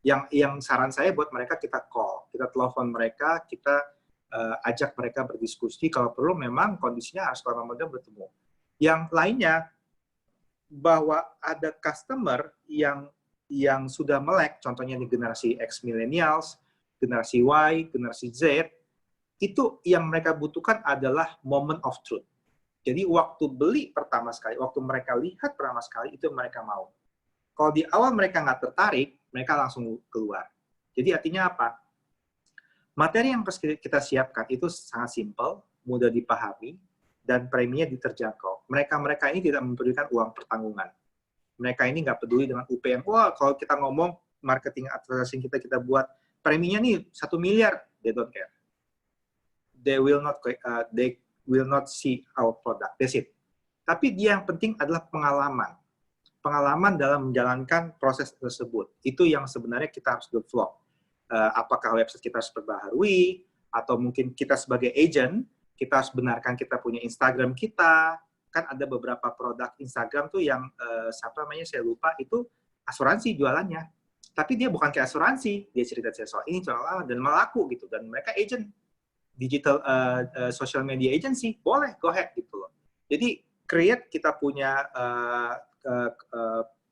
Yang saran saya buat mereka, kita call. Kita telepon mereka, kita ajak mereka berdiskusi, kalau perlu memang kondisinya harus lama-lama bertemu. Yang lainnya, bahwa ada customer yang sudah melek, contohnya di generasi X millennials, generasi Y, generasi Z, itu yang mereka butuhkan adalah moment of truth. Jadi waktu beli pertama sekali, waktu mereka lihat pertama sekali, itu mereka mau. Kalau di awal mereka nggak tertarik, mereka langsung keluar. Jadi artinya apa? Materi yang kita siapkan itu sangat simpel, mudah dipahami, dan preminya diterjangkau. Mereka ini tidak memberikan uang pertanggungan. Mereka ini nggak peduli dengan UPM. Wah, kalau kita ngomong marketing advertising kita buat preminya nih 1 miliar, they don't care. They will not see our product. That's it. Tapi dia yang penting adalah pengalaman. pengalaman dalam menjalankan proses tersebut. Itu yang sebenarnya kita harus develop. Apakah website kita harus perbaharui, atau mungkin kita sebagai agent, kita harus benarkan kita punya Instagram kita. Kan ada beberapa produk Instagram tuh yang, siapa namanya, saya lupa, itu asuransi jualannya. Tapi dia bukan kayak asuransi, dia cerita soal ini, soal dan melaku gitu. Dan mereka agent, digital social media agency, boleh, go ahead gitu loh. Jadi, create kita punya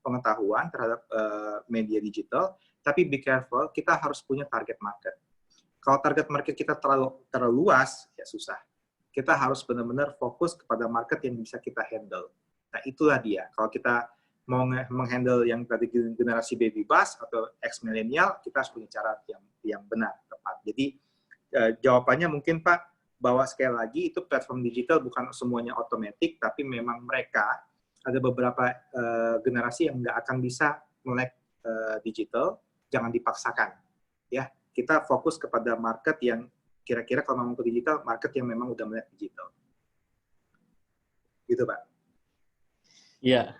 pengetahuan terhadap media digital, tapi be careful, kita harus punya target market. Kalau target market kita terlalu luas, ya susah. Kita harus benar-benar fokus kepada market yang bisa kita handle. Nah, itulah dia. Kalau kita mau menghandle yang tadi generasi baby bust atau ex-millennial, kita harus punya cara yang benar, tepat. Jadi, jawabannya mungkin Pak, bahwa sekali lagi itu platform digital bukan semuanya otomatis, tapi memang mereka ada beberapa generasi yang nggak akan bisa melek digital, jangan dipaksakan. Ya, kita fokus kepada market yang kira-kira kalau mau ke digital, market yang memang udah melek digital. Gitu Pak. Iya,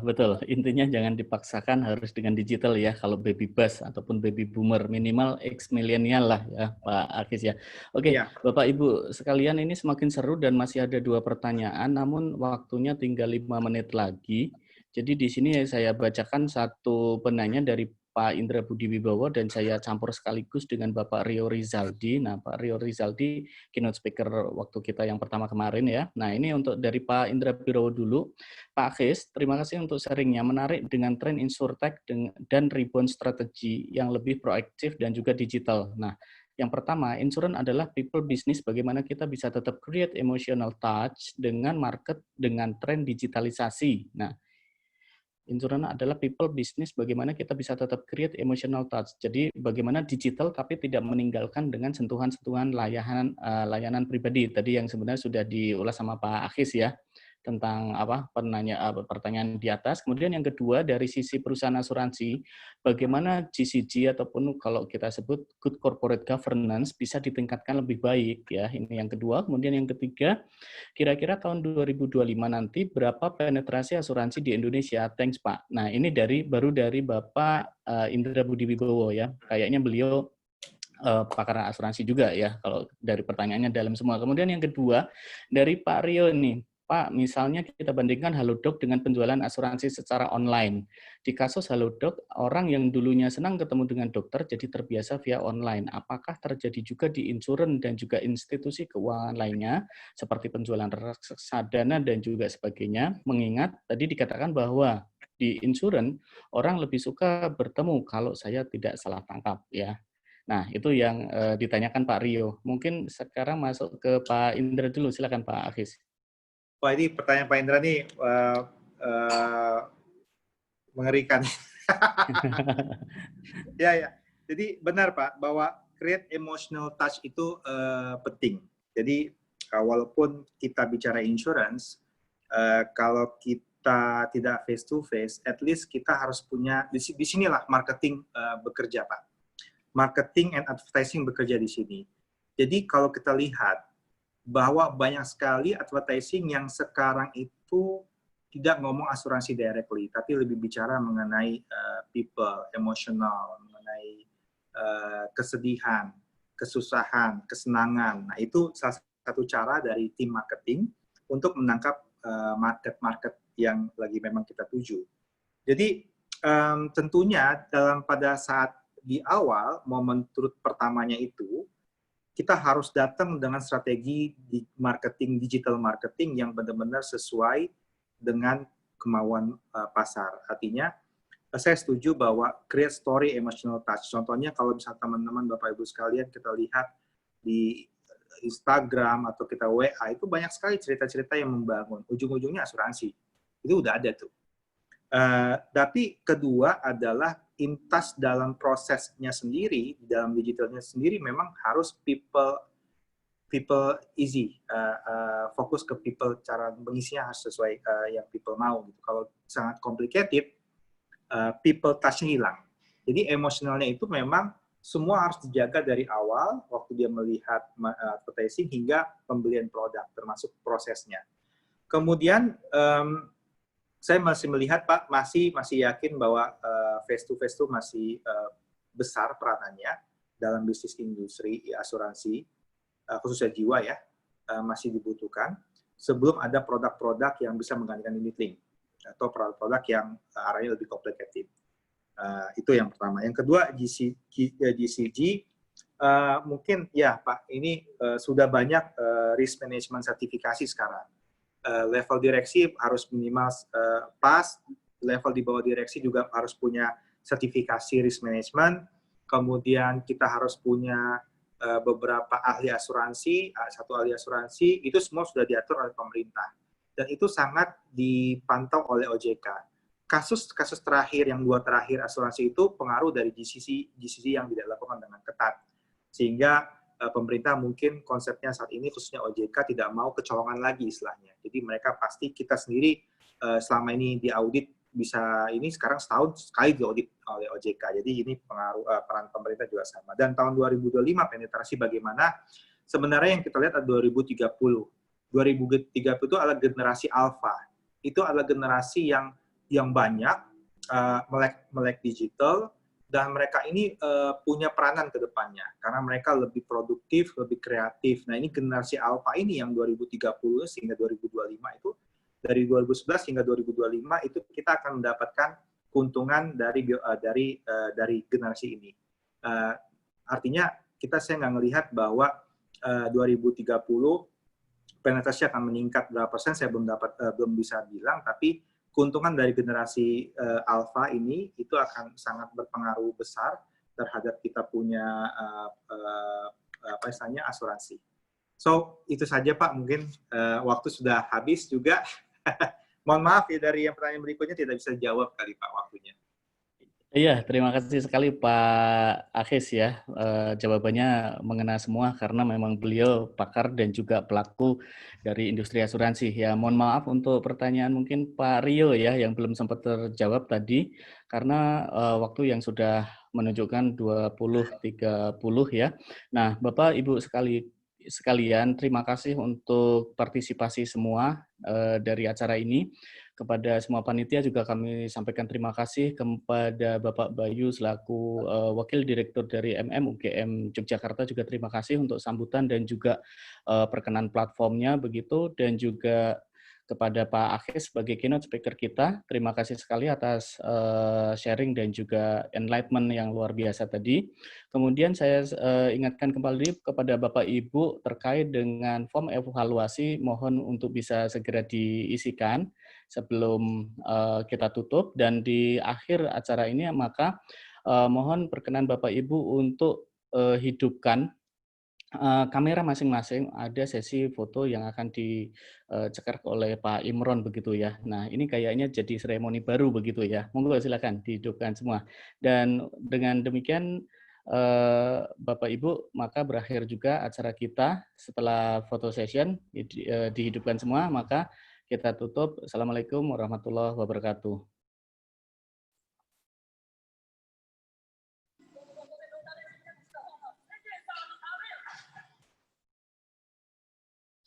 betul. Intinya jangan dipaksakan harus dengan digital ya. Kalau baby bust ataupun baby boomer, minimal X milenial lah ya, Pak Akis ya. Oke, Ya. Bapak Ibu sekalian, ini semakin seru dan masih ada 2 pertanyaan, namun waktunya tinggal 5 menit lagi. Jadi di sini saya bacakan satu penanya dari Pak Indra Budi Wibowo dan saya campur sekaligus dengan Bapak Rio Rizaldi. Nah, Pak Rio Rizaldi keynote speaker waktu kita yang pertama kemarin ya. Nah, ini untuk dari Pak Indra Wibowo dulu. Pak Akis, terima kasih untuk sharingnya. Menarik dengan tren insurtech dan rebound strategi yang lebih proaktif dan juga digital. Nah, yang pertama, insurance adalah people business, bagaimana kita bisa tetap create emotional touch dengan market, dengan tren digitalisasi. Nah, insurance adalah people business, bagaimana kita bisa tetap create emotional touch. Jadi bagaimana digital tapi tidak meninggalkan dengan sentuhan-sentuhan layanan pribadi. Tadi yang sebenarnya sudah diulas sama Pak Akis ya, tentang pertanyaan di atas. Kemudian yang kedua dari sisi perusahaan asuransi, bagaimana GCG ataupun kalau kita sebut good corporate governance bisa ditingkatkan lebih baik ya. Ini yang kedua. Kemudian yang ketiga, kira-kira tahun 2025 nanti berapa penetrasi asuransi di Indonesia? Thanks Pak. Nah ini baru dari Bapak Indra Budi Wibowo ya. Kayaknya beliau pakar asuransi juga ya kalau dari pertanyaannya dalam semua. Kemudian yang kedua dari Pak Rio nih. Pak, misalnya kita bandingkan Halodoc dengan penjualan asuransi secara online. Di kasus Halodoc, orang yang dulunya senang ketemu dengan dokter jadi terbiasa via online. Apakah terjadi juga di insurance dan juga institusi keuangan lainnya, seperti penjualan reksadana dan juga sebagainya? Mengingat tadi dikatakan bahwa di insurance, orang lebih suka bertemu kalau saya tidak salah tangkap ya. Nah, itu yang ditanyakan Pak Rio. Mungkin sekarang masuk ke Pak Indra dulu. Silakan Pak Akis. Wah, ini pertanyaan Pak Indra nih mengerikan. Ya. Jadi benar Pak, bahwa create emotional touch itu penting. Jadi walaupun kita bicara insurance, kalau kita tidak face to face, at least kita harus punya, di sinilah marketing bekerja Pak. Marketing and advertising bekerja di sini. Jadi kalau kita lihat bahwa banyak sekali advertising yang sekarang itu tidak ngomong asuransi directly, tapi lebih bicara mengenai people, emosional, mengenai kesedihan, kesusahan, kesenangan. Nah, itu salah satu cara dari tim marketing untuk menangkap market-market yang lagi memang kita tuju. Jadi, tentunya pada saat di awal, momen turut pertamanya itu, kita harus datang dengan strategi di marketing, digital marketing yang benar-benar sesuai dengan kemauan pasar. Artinya, saya setuju bahwa create story emotional touch. Contohnya kalau misalnya teman-teman, Bapak Ibu sekalian, kita lihat di Instagram atau kita WA, itu banyak sekali cerita-cerita yang membangun. Ujung-ujungnya asuransi. Itu udah ada tuh. Tapi kedua adalah intas dalam prosesnya sendiri, dalam digitalnya sendiri memang harus people easy, fokus ke people, cara mengisinya harus sesuai yang people mau. Gitu. Kalau sangat complicated, people touch-nya hilang. Jadi emosionalnya itu memang semua harus dijaga dari awal, waktu dia melihat advertising hingga pembelian produk, termasuk prosesnya. Kemudian saya masih melihat Pak, masih yakin bahwa face to face itu masih besar peranannya dalam bisnis industri asuransi, khususnya jiwa ya, masih dibutuhkan sebelum ada produk-produk yang bisa menggantikan unit link atau produk-produk yang arahnya lebih komplikatif. Itu yang pertama. Yang kedua, GCG mungkin ya Pak, ini sudah banyak risk management sertifikasi sekarang. Level direksi harus minimal pas, level di bawah direksi juga harus punya sertifikasi risk management, kemudian kita harus punya beberapa ahli asuransi, satu ahli asuransi, itu semua sudah diatur oleh pemerintah. Dan itu sangat dipantau oleh OJK. Kasus terakhir, yang 2 terakhir asuransi itu pengaruh dari GCC yang tidak dilakukan dengan ketat. Sehingga pemerintah mungkin konsepnya saat ini, khususnya OJK, tidak mau kecolongan lagi istilahnya. Jadi mereka pasti, kita sendiri selama ini diaudit, bisa ini sekarang setahun sekali diaudit oleh OJK. Jadi ini peran pemerintah juga sama. Dan tahun 2025 penetrasi bagaimana? Sebenarnya yang kita lihat ada 2030. 2030 itu adalah generasi alfa. Itu adalah generasi yang banyak melek digital, dan mereka ini punya peranan ke depannya karena mereka lebih produktif, lebih kreatif. Nah, ini generasi alfa ini yang 2030 sehingga 2025 itu, dari 2011 hingga 2025 itu kita akan mendapatkan keuntungan dari generasi ini. Artinya saya nggak melihat bahwa 2030 penetrasi akan meningkat berapa persen, saya belum bisa bilang, tapi keuntungan dari generasi alpha ini itu akan sangat berpengaruh besar terhadap kita punya asuransi. So, itu saja Pak, mungkin waktu sudah habis juga. Mohon maaf ya, dari yang pertanyaan berikutnya tidak bisa jawab kali Pak waktunya. Iya, terima kasih sekali Pak Akis ya. Jawabannya mengena semua karena memang beliau pakar dan juga pelaku dari industri asuransi. Ya, mohon maaf untuk pertanyaan mungkin Pak Rio ya yang belum sempat terjawab tadi karena waktu yang sudah menunjukkan 20.30 ya. Nah, Bapak Ibu sekalian, terima kasih untuk partisipasi semua dari acara ini. Kepada semua panitia juga kami sampaikan terima kasih kepada Bapak Bayu selaku Wakil Direktur dari UGM Yogyakarta, juga terima kasih untuk sambutan dan juga perkenan platformnya begitu, dan juga kepada Pak Akis sebagai keynote speaker kita. Terima kasih sekali atas sharing dan juga enlightenment yang luar biasa tadi. Kemudian saya ingatkan kembali kepada Bapak Ibu terkait dengan form evaluasi, mohon untuk bisa segera diisikan sebelum kita tutup, dan di akhir acara ini maka mohon perkenan Bapak Ibu untuk hidupkan kamera masing-masing. Ada sesi foto yang akan diceker oleh Pak Imron begitu ya. Nah, ini kayaknya jadi seremoni baru begitu ya. Monggo silakan dihidupkan semua. Dan dengan demikian Bapak Ibu, maka berakhir juga acara kita. Setelah foto session dihidupkan semua, maka kita tutup. Assalamualaikum warahmatullahi wabarakatuh.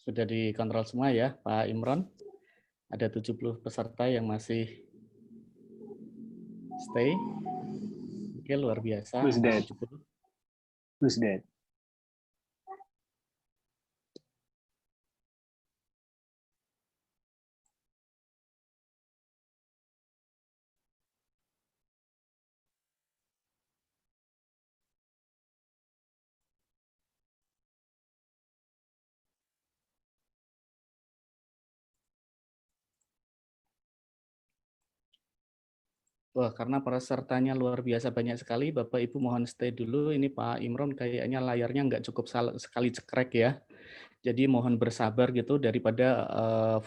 Sudah dikontrol semua ya, Pak Imron. Ada 70 peserta yang masih stay. Oke, luar biasa. Who's dead? 70. Who's dead? Wah, karena pesertanya luar biasa banyak sekali, Bapak Ibu mohon stay dulu. Ini Pak Imron kayaknya layarnya nggak cukup sekali cekrek ya. Jadi mohon bersabar gitu daripada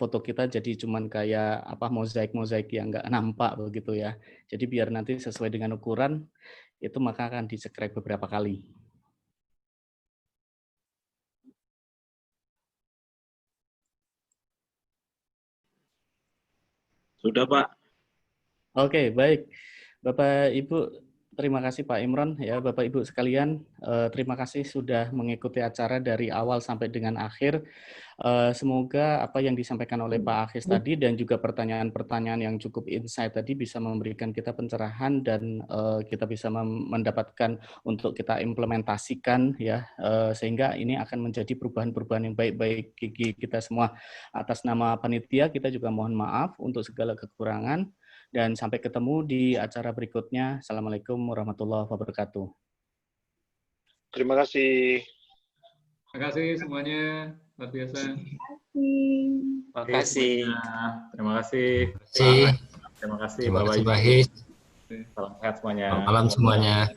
foto kita jadi cuman kayak mozaik-mozaik yang nggak nampak begitu ya. Jadi biar nanti sesuai dengan ukuran itu maka akan dicekrek beberapa kali. Sudah Pak. Oke, baik. Bapak Ibu Terima kasih Pak Imron, ya Bapak Ibu sekalian. Terima kasih sudah mengikuti acara dari awal sampai dengan akhir. Semoga apa yang disampaikan oleh Pak Akhis tadi dan juga pertanyaan-pertanyaan yang cukup insight tadi bisa memberikan kita pencerahan dan kita bisa mendapatkan untuk kita implementasikan ya, sehingga ini akan menjadi perubahan-perubahan yang baik-baik bagi kita semua. Atas nama panitia kita juga mohon maaf untuk segala kekurangan. Dan sampai ketemu di acara berikutnya. Assalamualaikum warahmatullahi wabarakatuh. Terima kasih. Terima kasih semuanya. Luar biasa. Terima kasih. Terima kasih. Terima kasih. Terima kasih Pak His. Salam sehat semuanya. Selamat malam semuanya.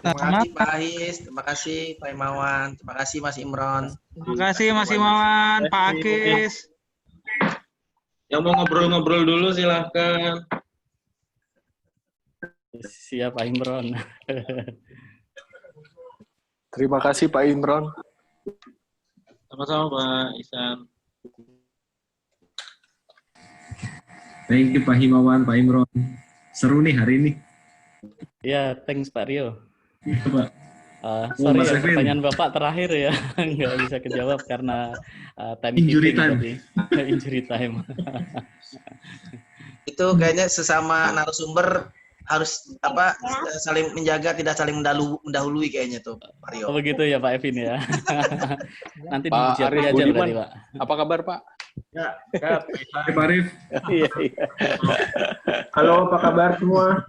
Terima kasih Pak Ais, terima kasih Pak Imawan, terima kasih Mas Imron. Terima kasih Mas Imawan, Pak Akis. Yang mau ngobrol-ngobrol dulu silahkan. Siap Pak Imron. Terima kasih Pak Imron. Sama-sama Pak Isan. Thank you Pak Himawan, Pak Imron. Seru nih hari ini. Ya, thanks Pak Rio. Iya, Pak. Sorry Mas ya, Evin. pertanyaan Bapak terakhir ya, nggak bisa kejawab karena time Injury keeping time. tadi. Injury time. Itu kayaknya sesama narasumber harus saling menjaga, tidak saling mendahului kayaknya tuh Pak Rio. Oh begitu ya Pak Evin ya. Nanti Pak dijawab Arif aja Budiman. berarti Pak. Apa kabar Pak? Ya, sehat. Hai Pak Arif. Iya, iya. Halo, apa kabar semua?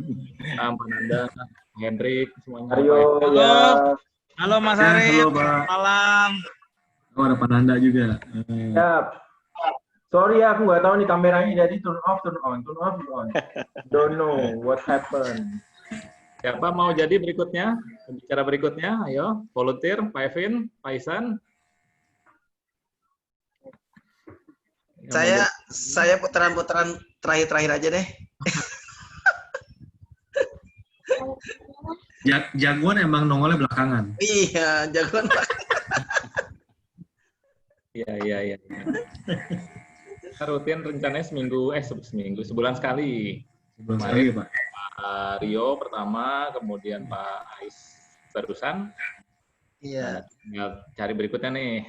Pak Nanda, Hendrik, semuanya. Aryo, Halo. ya. Halo Mas Ya, Arif. halo, Pak. Malam. Oh, ada Pak Nanda juga. Ya. Sorry ya, aku nggak tahu nih kameranya jadi turn off, turn on, turn off, turn on. Don't know what happened. Siapa mau jadi berikutnya? Bicara berikutnya, ayo. Volunteer, Pak Evin, Pak Isan. Yang Saya putaran-putaran terakhir aja deh. Jagoan emang nongolnya belakangan. Iya, jagoan Pak. Iya. Kita rutin rencananya sebulan sekali. Sebulan sekali ya Pak. Pak Rio pertama, kemudian Pak Ais terusan. Iya. Tinggal cari berikutnya nih.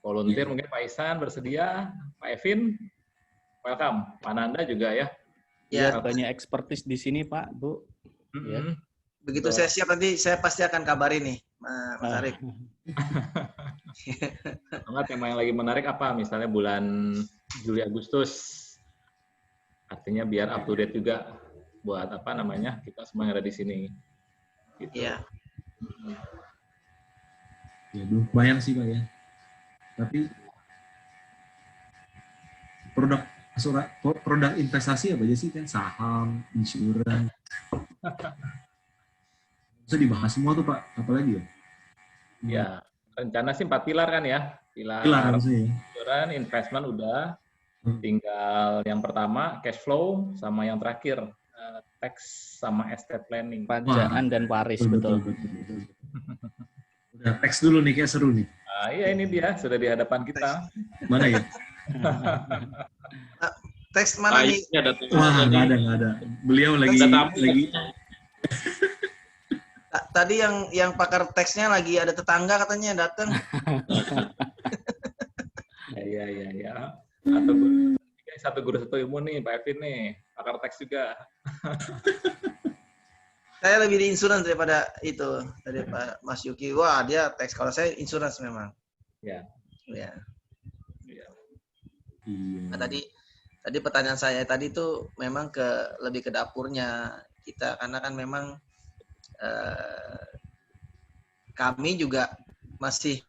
Volunteer mungkin Pak Isan bersedia, Pak Evin, welcome. Pak Nanda juga ya. Ya, Banyak expertise di sini Pak, Bu. Ya. begitu saya siap nanti saya pasti akan kabarin nih, Mas Arif. Tema yang lagi menarik apa? Misalnya bulan Juli Agustus. Artinya biar up to date juga buat kita semua yang ada di sini. Gitu. Iya. Ya, bayang sih Pak ya. Tapi produk investasi apa aja sih kan? Saham, insurans. Bisa dibahas semua tuh Pak, apalagi ya? Ya, rencana sih 4 pilar kan ya. Pilar harusnya ya. insurans, investment udah. Tinggal yang pertama cash flow, sama yang terakhir tax sama estate planning. Pajangan dan waris, betul. Udah teks dulu nih, kayak seru nih. Nah, iya ini dia, sudah di hadapan kita. Mana ya? Teks mana nih? Wah, nggak ada. Beliau lagi Tadi yang pakar teksnya lagi ada tetangga katanya datang. Iya. Satu guru satu ilmu nih, Pak Evin nih, pakar teks juga. Saya lebih di insurans daripada itu, daripada Mas Yuki. Wah, dia teks. Kalau saya insurans memang. Ya. Nah, tadi pertanyaan saya tadi tuh memang lebih ke dapurnya kita, karena kan memang kami juga masih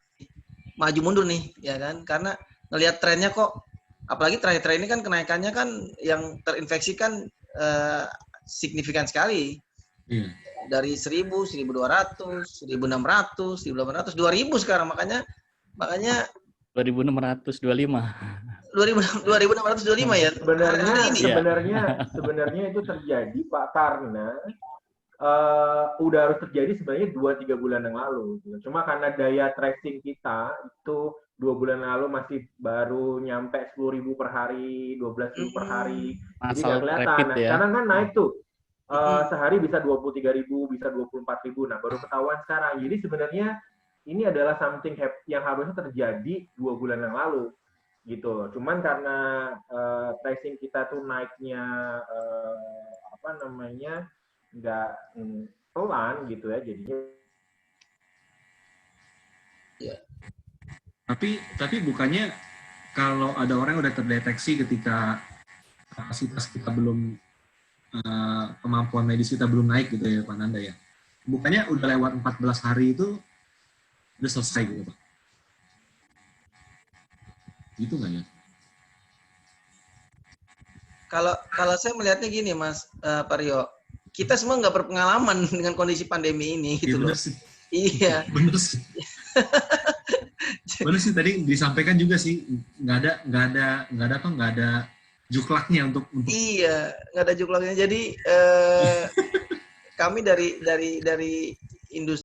maju mundur nih, ya kan? Karena ngelihat trennya kok, apalagi terakhir-terakhir ini kan kenaikannya kan yang terinfeksi kan signifikan sekali. Iya. Dari 1.000, 1.200, 1.600, 1.800, 2.000 sekarang, makanya 2.625. 2.625 ya. Sebenarnya itu terjadi Pak karena udah harus terjadi sebenarnya 2-3 bulan yang lalu. Cuma karena daya tracing kita itu 2 bulan lalu masih baru nyampe 10.000 per hari, 12.000 per hari. Jadi nggak kelihatan. Nah, sekarang kan naik tuh. sehari bisa 23.000, bisa 24.000. Nah, baru ketahuan sekarang. Jadi sebenarnya ini adalah something yang harusnya terjadi 2 bulan yang lalu, gitu. Cuman karena tracing kita tuh naiknya nggak pelan gitu ya, jadinya. Tapi bukannya kalau ada orang yang udah terdeteksi ketika kapasitas kita belum kemampuan medis kita belum naik gitu ya Pak Nanda ya. Bukannya udah lewat 14 hari itu udah selesai gitu Pak? Gitu nggak ya? Kalau saya melihatnya gini Mas Pak Rio, kita semua nggak berpengalaman dengan kondisi pandemi ini gitu loh. Iya. Bener sih. Bener sih tadi disampaikan juga sih nggak ada juklaknya untuk Iya, nggak ada juklaknya. Jadi kami dari industri